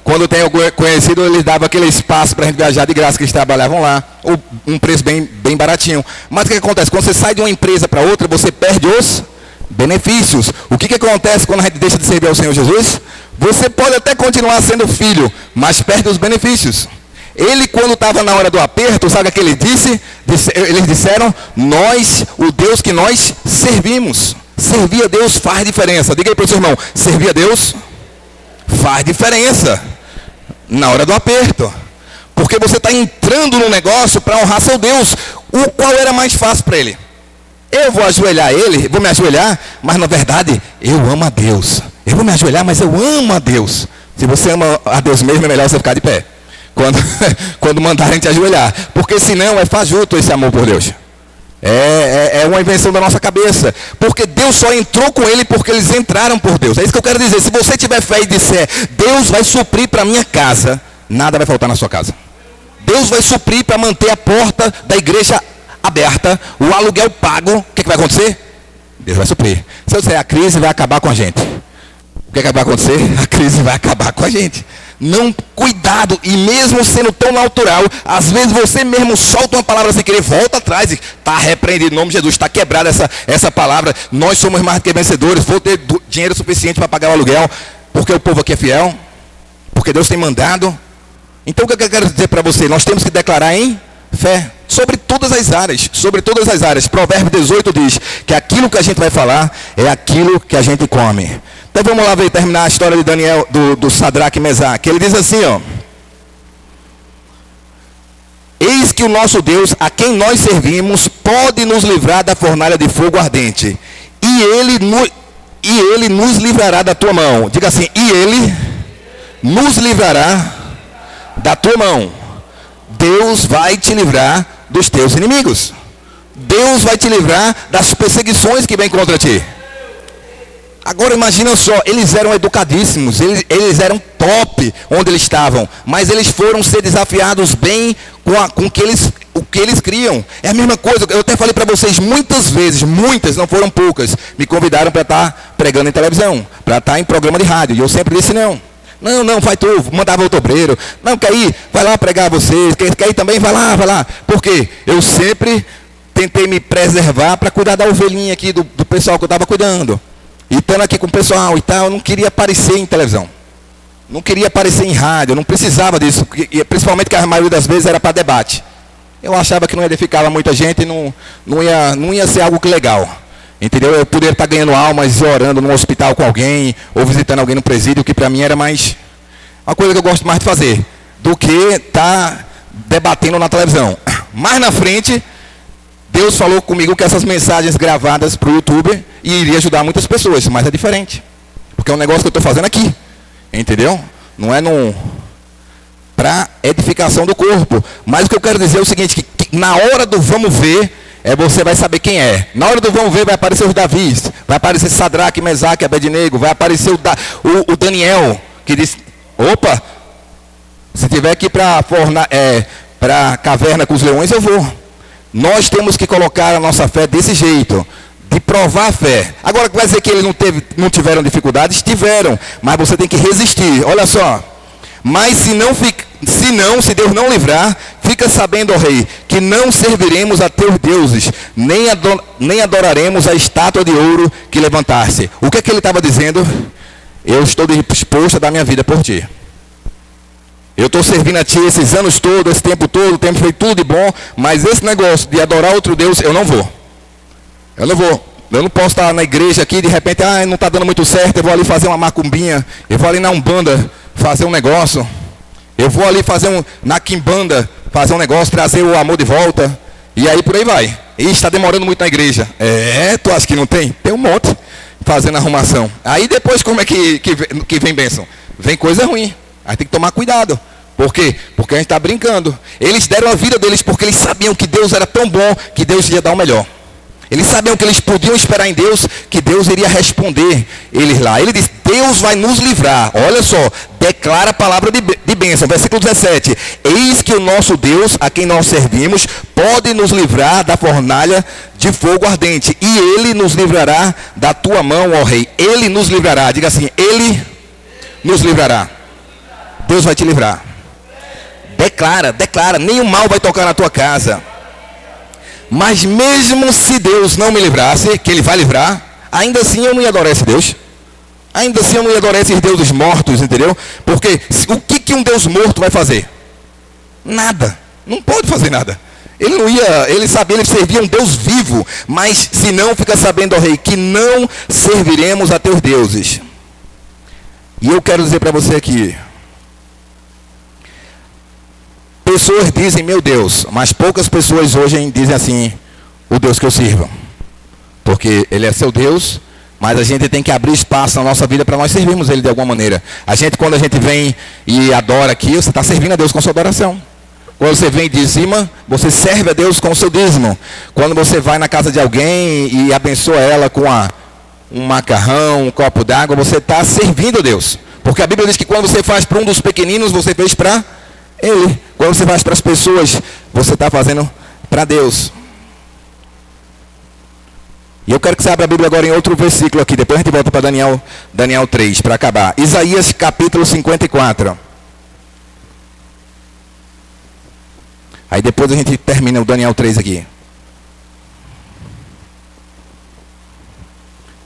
Quando tem algum conhecido, eles davam aquele espaço para a gente viajar de graça, que eles trabalhavam lá. Ou um preço bem baratinho. Mas o que acontece? Quando você sai de uma empresa para outra, você perde os benefícios. O que acontece quando a gente deixa de servir ao Senhor Jesus? Você pode até continuar sendo filho, mas perde os benefícios. Ele, quando estava na hora do aperto, sabe o que ele disse? Eles disseram: o Deus que nós servimos. Servir a Deus faz diferença. Diga aí para o seu irmão: servir a Deus faz diferença na hora do aperto. Porque você está entrando no negócio para honrar seu Deus. O qual era mais fácil para ele? Eu vou ajoelhar ele, vou me ajoelhar, mas na verdade eu amo a Deus. Eu vou me ajoelhar, mas eu amo a Deus. Se você ama a Deus mesmo, é melhor você ficar de pé quando mandarem te ajoelhar. Porque senão é fajuto esse amor por Deus. É uma invenção da nossa cabeça. Porque Deus só entrou com ele porque eles entraram por Deus. É isso que eu quero dizer. Se você tiver fé e disser: Deus vai suprir para a minha casa, nada vai faltar na sua casa. Deus vai suprir para manter a porta da igreja aberta, o aluguel pago. O que vai acontecer? Deus vai suprir. Se eu disser: a crise vai acabar com a gente, o que vai acontecer? A crise vai acabar com a gente. Não, cuidado. E mesmo sendo tão natural, às vezes você mesmo solta uma palavra sem querer, volta atrás e está repreendido em nome de Jesus, está quebrada essa palavra. Nós somos mais do que vencedores. Vou ter dinheiro suficiente para pagar o aluguel, porque o povo aqui é fiel, porque Deus tem mandado. Então o que eu quero dizer para você? Nós temos que declarar em fé sobre todas as áreas, sobre todas as áreas. Provérbio 18 diz que aquilo que a gente vai falar é aquilo que a gente come. Então vamos lá ver, terminar a história de Daniel, do Sadraque e Mesaque. Ele diz assim, ó: Eis que o nosso Deus, a quem nós servimos, pode nos livrar da fornalha de fogo ardente. E ele nos livrará da tua mão. Diga assim, e ele nos livrará da tua mão. Deus vai te livrar dos teus inimigos. Deus vai te livrar das perseguições que vêm contra ti. Agora imagina só, eles eram educadíssimos, eles eram top onde eles estavam, mas eles foram ser desafiados bem com o que eles criam. É a mesma coisa, eu até falei para vocês muitas vezes, muitas, não foram poucas, me convidaram para estar pregando em televisão, para estar em programa de rádio, e eu sempre disse não. Não, vai tu, mandava outro obreiro. Não, quer ir? Vai lá pregar vocês. Quer ir também? Vai lá. Por quê? Eu sempre tentei me preservar para cuidar da ovelhinha aqui, do pessoal que eu estava cuidando. E estando aqui com o pessoal e tal, eu não queria aparecer em televisão. Não queria aparecer em rádio, eu não precisava disso. Principalmente que a maioria das vezes era para debate. Eu achava que não edificava muita gente e não ia ser algo que legal. Entendeu? Eu poderia estar ganhando almas, orando num hospital com alguém, ou visitando alguém no presídio, que para mim era mais uma coisa que eu gosto mais de fazer, do que estar debatendo na televisão. Mais na frente, Deus falou comigo que essas mensagens gravadas para o YouTube iria ajudar muitas pessoas, mas é diferente. Porque é um negócio que eu estou fazendo aqui. Entendeu? Não é para edificação do corpo. Mas o que eu quero dizer é o seguinte, que na hora do vamos ver, você vai saber quem é. Na hora do vamos ver vai aparecer os Davis, vai aparecer Sadraque, Mesaque, Abednego, vai aparecer o Daniel, que diz, opa, se tiver aqui para a caverna com os leões, eu vou. Nós temos que colocar a nossa fé desse jeito, de provar a fé. Agora, vai dizer que eles não tiveram dificuldades? Tiveram, mas você tem que resistir. Olha só, mas se Deus não livrar, fica sabendo, ó rei, que não serviremos a teus deuses, nem adoraremos a estátua de ouro que levantaste. O que é que ele estava dizendo? Eu estou disposto a dar minha vida por ti. Eu estou servindo a ti esses anos todos, esse tempo todo, o tempo foi tudo de bom, mas esse negócio de adorar outro Deus, eu não vou. Eu não posso estar na igreja aqui, de repente, não está dando muito certo, eu vou ali fazer uma macumbinha, eu vou ali na Umbanda fazer um negócio, eu vou ali na Quimbanda fazer um negócio, trazer o amor de volta, e aí por aí vai. E está demorando muito na igreja. Tu acha que não tem? Tem um monte fazendo arrumação. Aí depois como é que vem bênção? Vem coisa ruim. Aí tem que tomar cuidado. Por quê? Porque a gente está brincando. Eles deram a vida deles porque eles sabiam que Deus era tão bom que Deus ia dar o melhor. Eles sabiam que eles podiam esperar em Deus, que Deus iria responder eles lá. Ele diz, Deus vai nos livrar. Olha só, declara a palavra de bênção. Versículo 17. Eis que o nosso Deus, a quem nós servimos, pode nos livrar da fornalha de fogo ardente. E Ele nos livrará da tua mão, ó rei. Ele nos livrará. Diga assim, Ele nos livrará. Deus vai te livrar. Declara. Nenhum mal vai tocar na tua casa. Mas mesmo se Deus não me livrasse, que Ele vai livrar, ainda assim eu não ia adorar esse Deus. Ainda assim eu não ia adorar esses deuses mortos, entendeu? Porque o que um Deus morto vai fazer? Nada. Não pode fazer nada. Ele sabia, ele servia um Deus vivo. Mas se não, fica sabendo, ó rei, que não serviremos a teus deuses. E eu quero dizer para você aqui, pessoas dizem, meu Deus, mas poucas pessoas hoje dizem assim, o Deus que eu sirvo. Porque Ele é seu Deus, mas a gente tem que abrir espaço na nossa vida para nós servirmos Ele de alguma maneira. Quando a gente vem e adora aqui, você está servindo a Deus com a sua adoração. Quando você vem e dizima, você serve a Deus com o seu dízimo. Quando você vai na casa de alguém e abençoa ela com um macarrão, um copo d'água, você está servindo a Deus. Porque a Bíblia diz que quando você faz para um dos pequeninos, você fez para Ele. Quando você faz para as pessoas, você está fazendo para Deus. E eu quero que você abra a Bíblia agora em outro versículo aqui. Depois a gente volta para Daniel 3, para acabar. Isaías capítulo 54. Aí depois a gente termina o Daniel 3 aqui.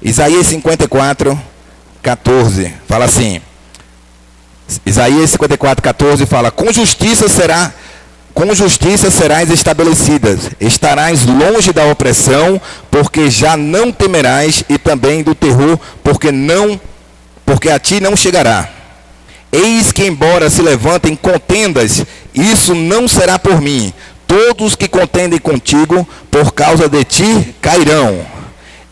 Isaías 54, 14. Fala assim. Isaías 54, 14 fala, com justiça serás estabelecidas, estarás longe da opressão, porque já não temerás, e também do terror, porque a ti não chegará. Eis que, embora se levantem contendas, isso não será por mim. Todos que contendem contigo, por causa de ti, cairão.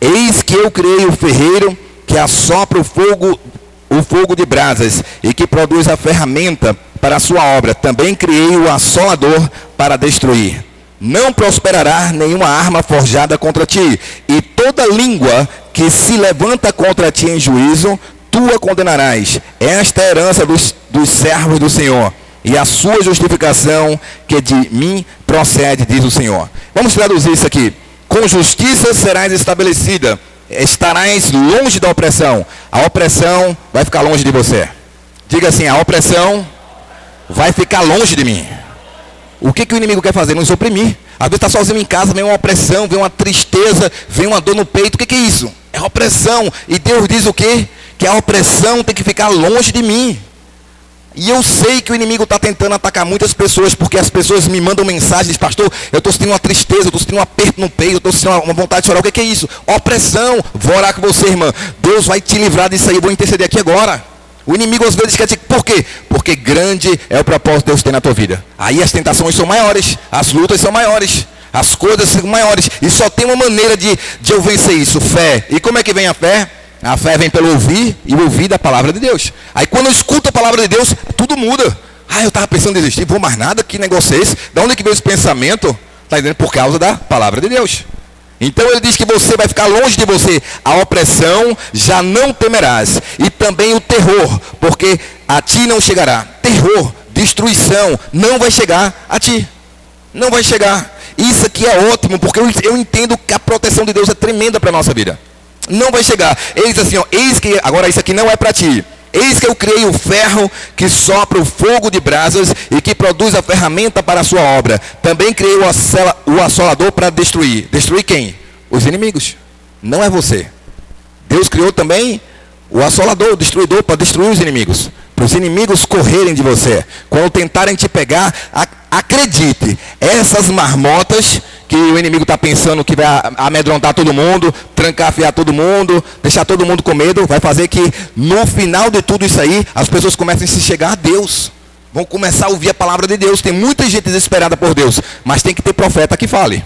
Eis que eu criei o ferreiro, que assopra o fogo de brasas, e que produz a ferramenta para a sua obra. Também criei o assolador para destruir. Não prosperará nenhuma arma forjada contra ti, e toda língua que se levanta contra ti em juízo, tu a condenarás. Esta é a herança dos servos do Senhor, e a sua justificação que de mim procede, diz o Senhor. Vamos traduzir isso aqui. Com justiça serás estabelecida, estarás longe da opressão. A opressão vai ficar longe de você. Diga assim: a opressão vai ficar longe de mim. O que o inimigo quer fazer? Nos oprimir. Às vezes está sozinho em casa, vem uma opressão, vem uma tristeza, vem uma dor no peito. O que é isso? É opressão. E Deus diz o quê? Que a opressão tem que ficar longe de mim. E eu sei que o inimigo está tentando atacar muitas pessoas, porque as pessoas me mandam mensagens: pastor, eu estou sentindo uma tristeza, eu estou sentindo um aperto no peito, eu estou sentindo uma vontade de chorar. O que é isso? Opressão. Vou orar com você, irmã. Deus vai te livrar disso aí. Eu vou interceder aqui agora. O inimigo às vezes quer dizer, por quê? Porque grande é o propósito que Deus tem na tua vida. Aí as tentações são maiores, as lutas são maiores, as coisas são maiores. E só tem uma maneira de eu vencer isso: fé. E como é que vem a fé? A fé vem pelo ouvir, e o ouvir da palavra de Deus. Aí quando eu escuto a palavra de Deus, tudo muda. Eu estava pensando em desistir, vou mais nada, que negócio é esse? Da onde é que veio esse pensamento? Está dizendo, por causa da palavra de Deus. Então ele diz que você vai ficar longe de você. A opressão já não temerás. E também o terror, porque a ti não chegará. Terror, destruição, não vai chegar a ti. Não vai chegar. Isso aqui é ótimo, porque eu entendo que a proteção de Deus é tremenda para a nossa vida. Não vai chegar. Ele diz assim, eis que, agora isso aqui não é para ti. Eis que eu criei o ferro que sopra o fogo de brasas e que produz a ferramenta para a sua obra. Também criei o assolador para destruir. Destruir quem? Os inimigos. Não é você. Deus criou também o assolador, o destruidor, para destruir os inimigos. Para os inimigos correrem de você. Quando tentarem te pegar, acredite, essas marmotas que o inimigo está pensando que vai amedrontar todo mundo, trancafiar todo mundo, deixar todo mundo com medo, vai fazer que no final de tudo isso aí, as pessoas comecem a se chegar a Deus. Vão começar a ouvir a palavra de Deus. Tem muita gente desesperada por Deus, mas tem que ter profeta que fale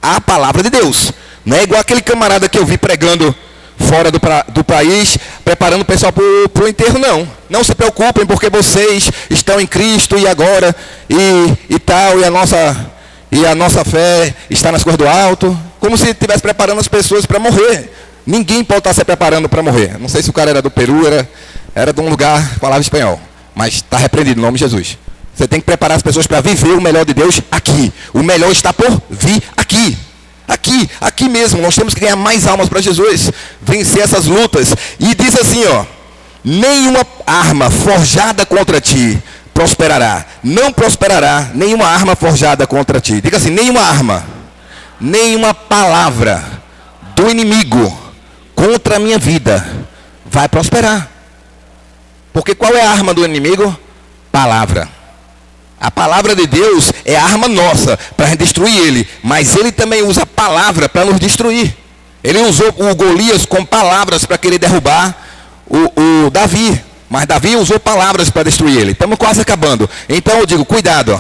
a palavra de Deus. Não é igual aquele camarada que eu vi pregando fora do país, preparando o pessoal para o enterro, não. Não se preocupem, porque vocês estão em Cristo e agora, e tal, e a nossa fé está nas coisas do alto. Como se estivesse preparando as pessoas para morrer. Ninguém pode estar se preparando para morrer. Não sei se o cara era do Peru, era de um lugar que falava espanhol. Mas está repreendido em nome de Jesus. Você tem que preparar as pessoas para viver o melhor de Deus aqui. O melhor está por vir aqui. Aqui mesmo. Nós temos que ganhar mais almas para Jesus. Vencer essas lutas. E diz assim, nenhuma arma forjada contra ti prosperará. Não prosperará nenhuma arma forjada contra ti. Diga assim, nenhuma arma, nenhuma palavra do inimigo contra a minha vida vai prosperar. Porque qual é a arma do inimigo? Palavra. A palavra de Deus é a arma nossa para destruir ele. Mas ele também usa a palavra para nos destruir. Ele usou o Golias com palavras para querer derrubar o Davi. Mas Davi usou palavras para destruir ele. Estamos quase acabando. Então eu digo, cuidado.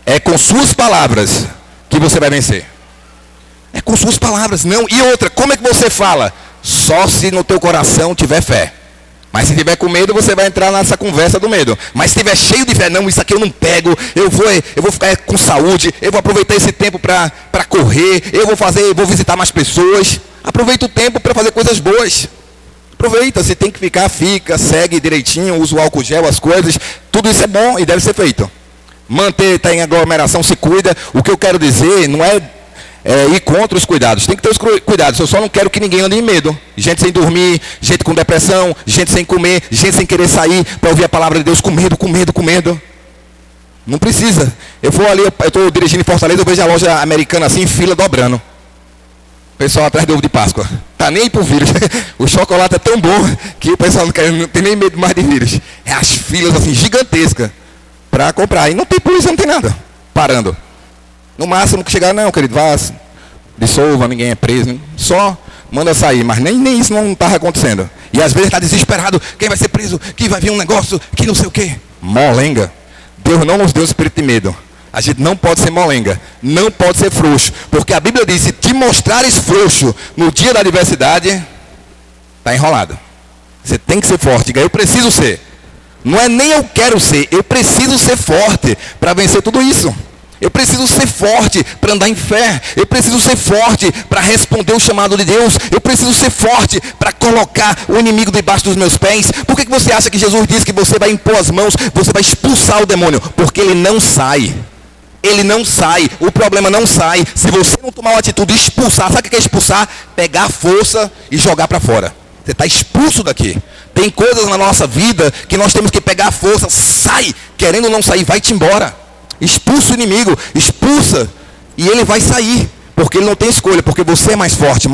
É com suas palavras que você vai vencer. É com suas palavras. Não. E outra, como é que você fala? Só se no teu coração tiver fé. Mas se tiver com medo, você vai entrar nessa conversa do medo. Mas se tiver cheio de fé, não, isso aqui eu não pego, eu vou ficar com saúde, eu vou aproveitar esse tempo para correr, eu vou visitar mais pessoas. Aproveita o tempo para fazer coisas boas. Aproveita, se tem que ficar, fica, segue direitinho, usa o álcool gel, as coisas. Tudo isso é bom e deve ser feito. Manter, está em aglomeração, se cuida. O que eu quero dizer não é ir contra os cuidados. Tem que ter os cuidados. Eu só não quero que ninguém ande em medo. Gente sem dormir, gente com depressão, gente sem comer, gente sem querer sair para ouvir a palavra de Deus com medo. Não precisa. Eu vou ali, eu estou dirigindo em Fortaleza, eu vejo a loja americana assim, fila dobrando. O pessoal atrás do ovo de Páscoa. Tá nem pro vírus. O chocolate é tão bom que o pessoal não tem nem medo mais de vírus. É as filas assim, gigantescas para comprar. E não tem polícia, não tem nada. Parando. No máximo que chegar, não, querido, vá, dissolva, ninguém é preso. Só manda sair. Mas nem isso não estava acontecendo. E às vezes está desesperado, quem vai ser preso, que vai vir um negócio, que não sei o quê. Molenga. Deus não nos deu espírito de medo. A gente não pode ser molenga, não pode ser frouxo. Porque a Bíblia diz, se te mostrares frouxo no dia da adversidade, está enrolado. Você tem que ser forte. Diga, eu preciso ser. Não é nem eu quero ser, eu preciso ser forte para vencer tudo isso. Eu preciso ser forte para andar em fé. Eu preciso ser forte para responder o chamado de Deus. Eu preciso ser forte para colocar o inimigo debaixo dos meus pés. Por que você acha que Jesus disse que você vai impor as mãos, você vai expulsar o demônio? Porque ele não sai. Ele não sai. O problema não sai. Se você não tomar uma atitude de expulsar, sabe o que é expulsar? Pegar a força e jogar para fora. Você está expulso daqui. Tem coisas na nossa vida que nós temos que pegar a força. Sai. Querendo ou não sair, vai-te embora. Expulsa o inimigo, expulsa, e ele vai sair, porque ele não tem escolha, porque você é mais forte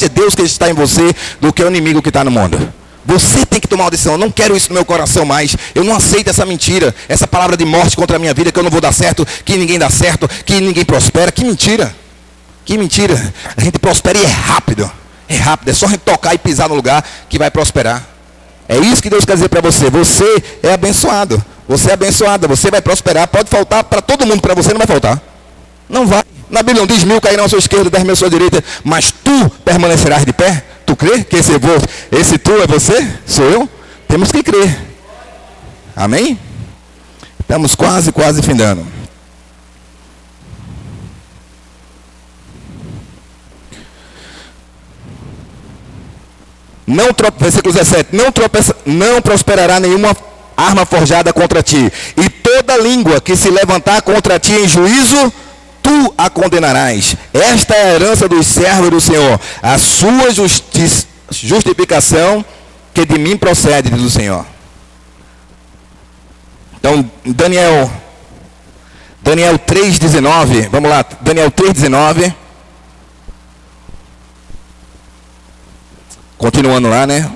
é Deus que está em você do que o inimigo que está no mundo. Você tem que tomar uma decisão, eu não quero isso no meu coração mais, eu não aceito essa mentira, essa palavra de morte contra a minha vida, que eu não vou dar certo, que ninguém dá certo, que ninguém prospera, que mentira, a gente prospera e é rápido, é só a gente tocar e pisar no lugar que vai prosperar. É isso que Deus quer dizer para você, você é abençoado. Você é abençoada, você vai prosperar, pode faltar para todo mundo, para você não vai faltar. Não vai. Na Bíblia não diz 1000 cairão à sua esquerda, 10 mil à sua direita, mas tu permanecerás de pé. Tu crê que esse tu é você? Sou eu? Temos que crer. Amém? Estamos quase findando. Versículo 17. Não prosperará nenhuma arma forjada contra ti, e toda língua que se levantar contra ti em juízo, tu a condenarás. Esta é a herança dos servos do Senhor, a sua justificação que de mim procede, diz o Senhor. Então, Daniel 3,19, vamos lá, Daniel 3,19. Continuando lá, né?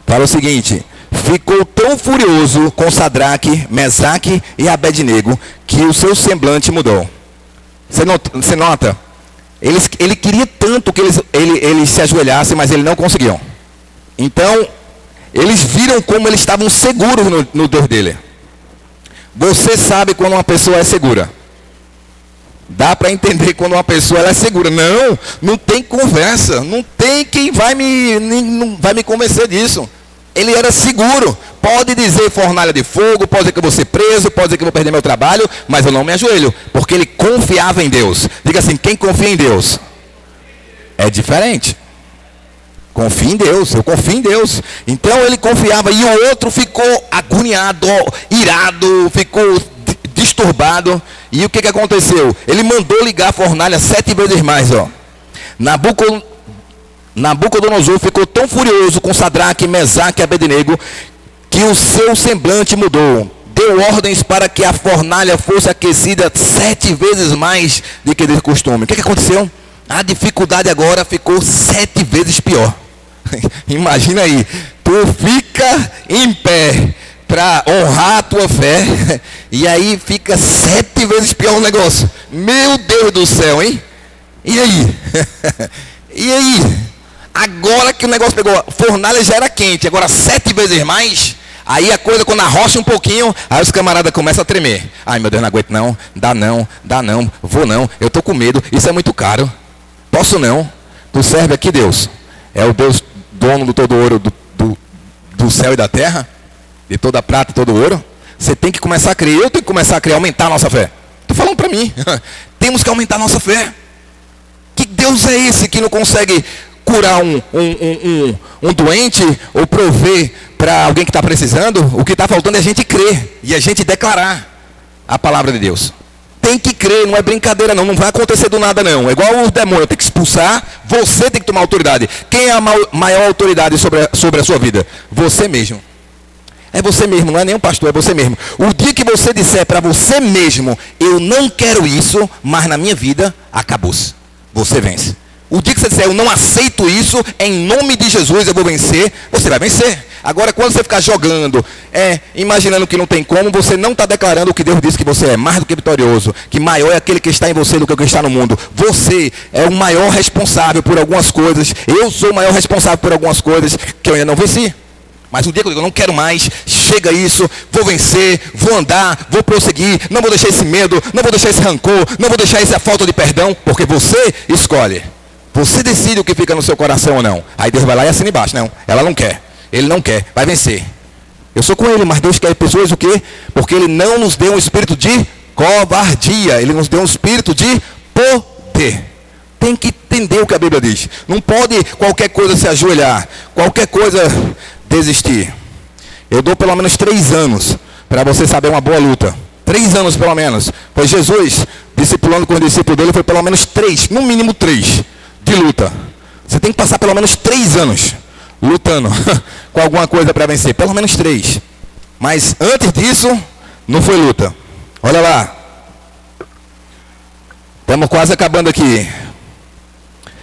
Fala o seguinte: ficou tão furioso com Sadraque, Mesaque e Abednego que o seu semblante mudou. Você nota? Ele queria tanto que eles se ajoelhassem, mas eles não conseguiam. Então, eles viram como eles estavam seguros no Deus dele. Você sabe quando uma pessoa é segura. Dá para entender quando uma pessoa ela é segura. Não tem conversa. Não tem quem não vai me convencer disso. Ele era seguro. Pode dizer fornalha de fogo, pode dizer que eu vou ser preso, pode dizer que eu vou perder meu trabalho, mas eu não me ajoelho, porque ele confiava em Deus. Diga assim, quem confia em Deus? É diferente. Confia em Deus, eu confio em Deus. Então ele confiava e o outro ficou agoniado, irado, ficou disturbado. E o que aconteceu? Ele mandou ligar a fornalha 7 vezes mais. Nabucodonosor ficou tão furioso com Sadraque, Mesaque e Abednego que o seu semblante mudou. Deu ordens para que a fornalha fosse aquecida 7 vezes mais do que de costume. O que aconteceu? A dificuldade agora ficou 7 vezes pior. Imagina aí, tu fica em pé para honrar a tua fé, e aí fica 7 vezes pior o negócio. Meu Deus do céu, hein? E aí? E aí? Agora que o negócio pegou, a fornalha já era quente, agora 7 vezes mais, aí a coisa quando arrocha um pouquinho, aí os camaradas começam a tremer. Ai meu Deus, não aguento não, dá não, vou não, eu tô com medo, isso é muito caro, posso não. Tu serve aqui Deus, é o Deus dono do todo ouro do céu e da terra, de toda a prata e todo o ouro. Você tem que começar a crer, eu tenho que começar a crer, aumentar a nossa fé. Estou falando para mim, temos que aumentar a nossa fé. Que Deus é esse que não consegue curar um doente ou prover para alguém que está precisando? O que está faltando é a gente crer e a gente declarar a palavra de Deus. Tem que crer, não é brincadeira não vai acontecer do nada não. É igual os demônios, tem que expulsar, você tem que tomar autoridade. Quem é a maior autoridade sobre a sua vida? Você mesmo. É você mesmo, não é nem um pastor, é você mesmo. O dia que você disser para você mesmo, eu não quero isso, mas na minha vida, acabou-se. Você vence. O dia que você disser, eu não aceito isso, em nome de Jesus eu vou vencer, você vai vencer. Agora, quando você ficar jogando, imaginando que não tem como, você não está declarando o que Deus disse que você é, mais do que vitorioso, que maior é aquele que está em você do que o que está no mundo. Você é o maior responsável por algumas coisas, eu sou o maior responsável por algumas coisas que eu ainda não venci. Mas um dia que eu digo, eu não quero mais, chega isso, vou vencer, vou andar, vou prosseguir, não vou deixar esse medo, não vou deixar esse rancor, não vou deixar essa falta de perdão, porque você escolhe. Você decide o que fica no seu coração ou não. Aí Deus vai lá e assina embaixo. Não, ela não quer. Ele não quer, vai vencer. Eu sou com ele, mas Deus quer pessoas o quê? Porque ele não nos deu um espírito de covardia, ele nos deu um espírito de poder. Tem que entender o que a Bíblia diz. Não pode qualquer coisa se ajoelhar, qualquer coisa desistir. Eu dou pelo menos 3 anos para você saber uma boa luta. 3 anos pelo menos. Pois Jesus, discipulando com o discípulo dele, foi pelo menos 3, no mínimo 3, de luta. Você tem que passar pelo menos 3 anos lutando com alguma coisa para vencer. Pelo menos 3. Mas antes disso, não foi luta. Olha lá. Estamos quase acabando aqui.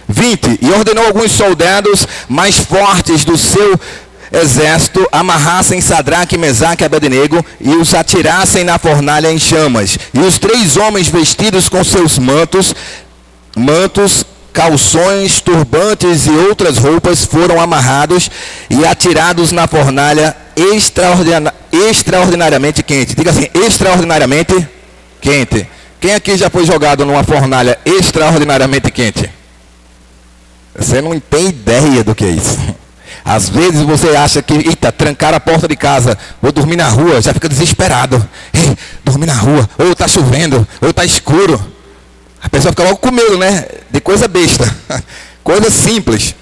20. E ordenou alguns soldados mais fortes do seu exército amarrassem Sadraque, Mesaque e Abednego e os atirassem na fornalha em chamas. E os 3 homens vestidos com seus mantos, calções, turbantes e outras roupas foram amarrados e atirados na fornalha extraordinariamente quente. Diga assim, extraordinariamente quente. Quem aqui já foi jogado numa fornalha extraordinariamente quente? Você não tem ideia do que é isso. Às vezes você acha que, eita, trancaram a porta de casa, vou dormir na rua, já fica desesperado. Ei, dormir na rua, ou está chovendo, ou está escuro. A pessoa fica logo com medo, né? De coisa besta. Coisa simples.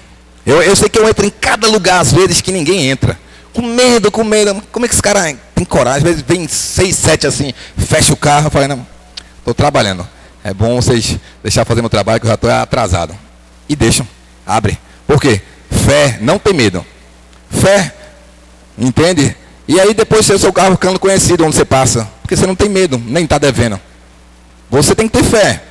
Eu sei que eu entro em cada lugar, às vezes, que ninguém entra. Com medo, com medo. Como é que esse cara tem coragem? Às vezes vem 6, 7 assim, fecha o carro, eu falo, não, estou trabalhando. É bom vocês deixar fazer meu trabalho, que eu já estou atrasado. E deixam, abre. Por quê? Fé, não tem medo. Fé, entende? E aí depois o seu carro ficando conhecido onde você passa. Porque você não tem medo, nem está devendo. Você tem que ter fé.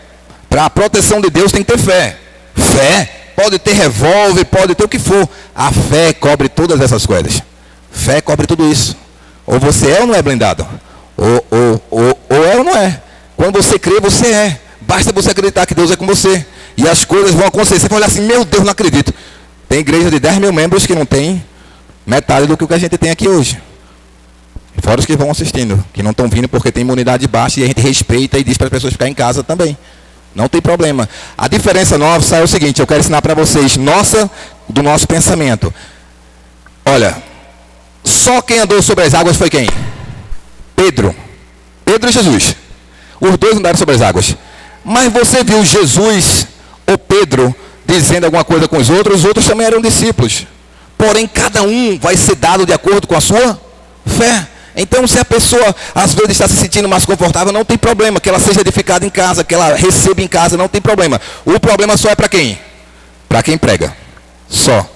Para a proteção de Deus tem que ter fé. Fé, pode ter revólver, pode ter o que for. A fé cobre todas essas coisas. Fé cobre tudo isso. Ou você é ou não é blindado. Ou é ou não é. Quando você crê, você é. Basta você acreditar que Deus é com você. E as coisas vão acontecer. Você vai olhar assim, meu Deus, não acredito. Tem igreja de 10 mil membros que não tem metade do que a gente tem aqui hoje. Fora os que vão assistindo, que não estão vindo porque tem imunidade baixa e a gente respeita e diz para as pessoas ficarem em casa também. Não tem problema. A diferença nossa é o seguinte, eu quero ensinar para vocês, do nosso pensamento. Olha, só quem andou sobre as águas foi quem? Pedro. Pedro e Jesus. Os dois andaram sobre as águas. Mas você viu Jesus ou Pedro dizendo alguma coisa com os outros também eram discípulos. Porém, cada um vai ser dado de acordo com a sua fé. Então, se a pessoa às vezes está se sentindo mais confortável, não tem problema. Que ela seja edificada em casa, que ela receba em casa, não tem problema. O problema só é para quem? Para quem prega. Só.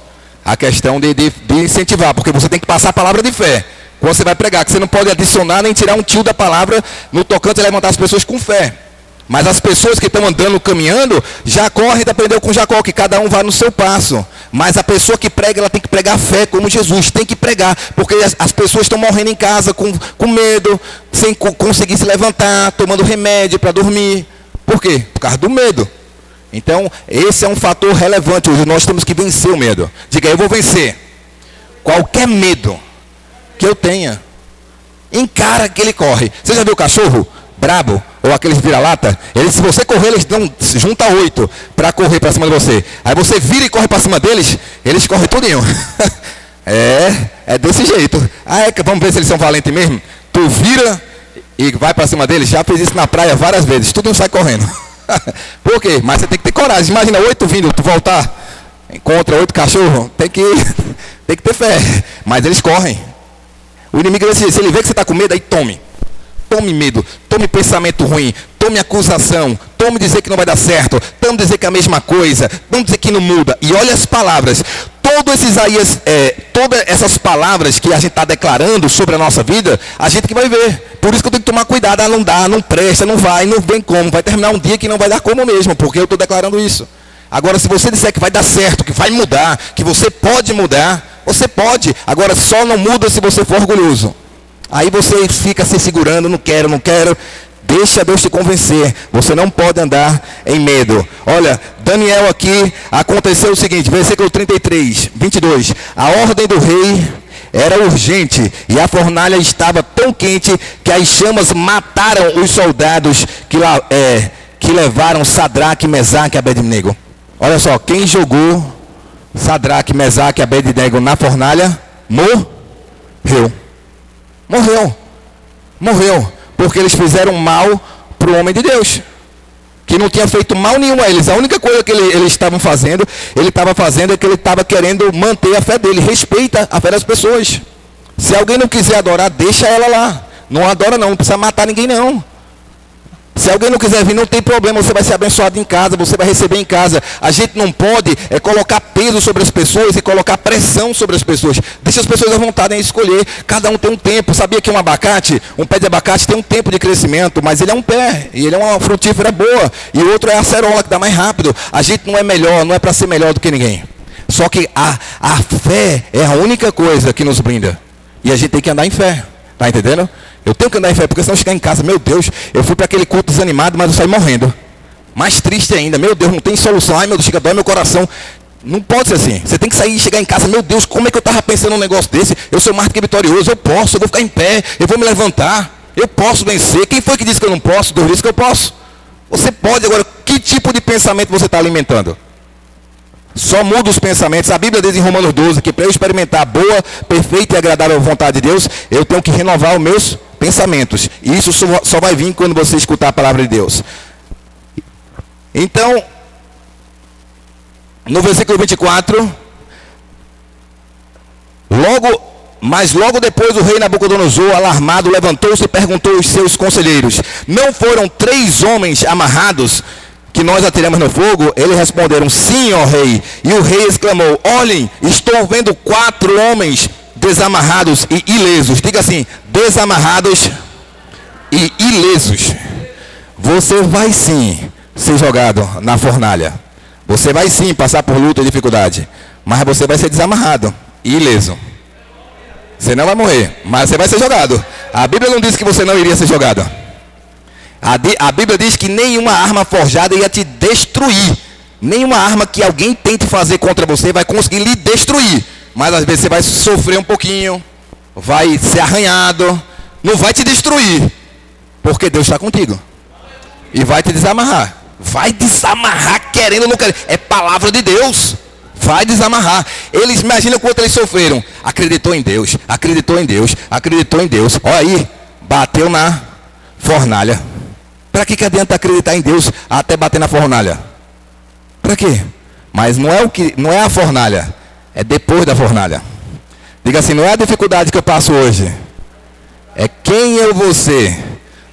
A questão de incentivar, porque você tem que passar a palavra de fé. Quando você vai pregar, que você não pode adicionar nem tirar um tio da palavra no tocante a levantar as pessoas com fé. Mas as pessoas que estão andando, caminhando, Jacó aprendeu com Jacó, que cada um vai no seu passo. Mas a pessoa que prega, ela tem que pregar fé como Jesus, tem que pregar. Porque as pessoas estão morrendo em casa com medo, sem conseguir se levantar, tomando remédio para dormir. Por quê? Por causa do medo. Então, esse é um fator relevante hoje. Nós temos que vencer o medo. Diga, eu vou vencer qualquer medo que eu tenha. Encara que ele corre. Você já viu o cachorro brabo? Ou aqueles vira-lata, se você correr, eles dão, junta 8 para correr para cima de você. Aí você vira e corre para cima deles, eles correm tudinho. É desse jeito. Vamos ver se eles são valentes mesmo. Tu vira e vai para cima deles. Já fiz isso na praia várias vezes, tudo sai correndo. Por quê? Mas você tem que ter coragem. Imagina 8 vindo, tu voltar, encontra 8 cachorros, tem que ter fé. Mas eles correm. O inimigo, se ele vê que você está com medo, aí tome medo, tome pensamento ruim, tome acusação, tome dizer que não vai dar certo, tome dizer que é a mesma coisa, tome dizer que não muda. E olha as palavras, todas essas palavras que a gente está declarando sobre a nossa vida, a gente que vai ver. Por isso que eu tenho que tomar cuidado, não dá, não presta, não vai, não vem como, vai terminar um dia que não vai dar como mesmo, porque eu estou declarando isso. Agora, se você disser que vai dar certo, que vai mudar, que você pode mudar, você pode. Agora, só não muda se você for orgulhoso. Aí você fica se segurando, não quero. Deixa Deus te convencer. Você não pode andar em medo. Olha, Daniel aqui, aconteceu o seguinte, versículo 33, 22. A ordem do rei era urgente e a fornalha estava tão quente que as chamas mataram os soldados que levaram Sadraque, Mesaque e Abednego. Olha só, quem jogou Sadraque, Mesaque e Abednego na fornalha, morreu, porque eles fizeram mal para o homem de Deus, que não tinha feito mal nenhum a eles. A única coisa que eles estavam fazendo, é que ele estava querendo manter a fé dele. Respeita a fé das pessoas. Se alguém não quiser adorar, deixa ela lá. Não adora não precisa matar ninguém não. Se alguém não quiser vir, não tem problema, você vai ser abençoado em casa, você vai receber em casa. A gente não pode colocar peso sobre as pessoas e colocar pressão sobre as pessoas. Deixa as pessoas à vontade em escolher. Cada um tem um tempo. Sabia que um pé de abacate tem um tempo de crescimento, mas ele é um pé, e ele é uma frutífera boa. E o outro é a acerola, que dá mais rápido. A gente não é melhor, não é para ser melhor do que ninguém. Só que a fé é a única coisa que nos brinda. E a gente tem que andar em fé. Tá entendendo? Eu tenho que andar em fé, porque se não chegar em casa, meu Deus, eu fui para aquele culto desanimado, mas eu saí morrendo. Mais triste ainda, meu Deus, não tem solução. Ai meu Deus, chega, dói meu coração. Não pode ser assim. Você tem que sair e chegar em casa, meu Deus, como é que eu estava pensando num negócio desse? Eu sou mais do que vitorioso, eu vou ficar em pé, eu vou me levantar, eu posso vencer. Quem foi que disse que eu não posso? Deus disse que eu posso. Você pode. Agora, que tipo de pensamento você está alimentando? Só muda os pensamentos. A Bíblia diz em Romanos 12 que para eu experimentar a boa, perfeita e agradável vontade de Deus, eu tenho que renovar os meus pensamentos. E isso só vai vir quando você escutar a palavra de Deus. Então, no versículo 24, logo depois o rei Nabucodonosor, alarmado, levantou-se e perguntou aos seus conselheiros: não foram 3 homens amarrados que nós atiramos no fogo? Eles responderam: sim, ó rei. E o rei exclamou: olhem, estou vendo 4 homens desamarrados e ilesos. Diga assim: desamarrados e ilesos. Você vai sim ser jogado na fornalha. Você vai sim passar por luta e dificuldade. Mas você vai ser desamarrado e ileso. Você não vai morrer, mas você vai ser jogado. A Bíblia não diz que você não iria ser jogado. A Bíblia diz que nenhuma arma forjada ia te destruir. Nenhuma arma que alguém tente fazer contra você vai conseguir lhe destruir. Mas às vezes você vai sofrer um pouquinho, vai ser arranhado, não vai te destruir, porque Deus está contigo. E vai te desamarrar. Vai desamarrar querendo ou não querendo. É palavra de Deus. Vai desamarrar. Eles, imagina quanto eles sofreram. Acreditou em Deus, acreditou em Deus, acreditou em Deus. Olha aí, bateu na fornalha. Para que adianta acreditar em Deus até bater na fornalha? Para quê? Mas não é a fornalha, é depois da fornalha. Diga assim: não é a dificuldade que eu passo hoje, é quem eu vou ser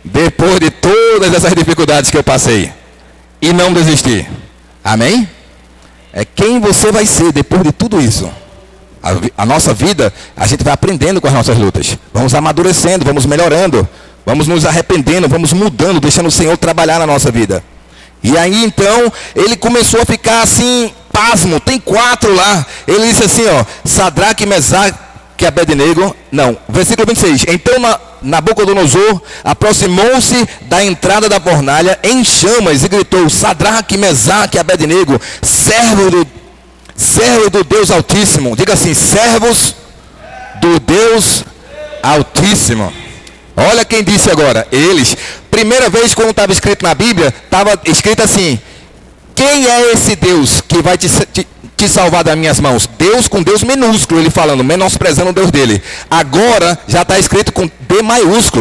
depois de todas essas dificuldades que eu passei e não desistir. Amém? É quem você vai ser depois de tudo isso. A nossa vida, a gente vai aprendendo com as nossas lutas. Vamos amadurecendo, vamos melhorando, vamos nos arrependendo, vamos mudando, deixando o Senhor trabalhar na nossa vida. E aí então, ele começou a ficar assim, pasmo. Tem 4 lá. Ele disse assim, ó: Sadraque, Mesaque e Abednego. Não, versículo 26. Então Nabucodonosor aproximou-se da entrada da fornalha em chamas e gritou: Sadraque, Mesaque e Abednego, servos do Deus Altíssimo. Diga assim: servos do Deus Altíssimo. Olha quem disse agora: eles. Primeira vez, quando estava escrito na Bíblia, estava escrito assim: quem é esse Deus que vai te salvar das minhas mãos? Deus com Deus minúsculo, ele falando, menosprezando o Deus dele. Agora já está escrito com D maiúsculo.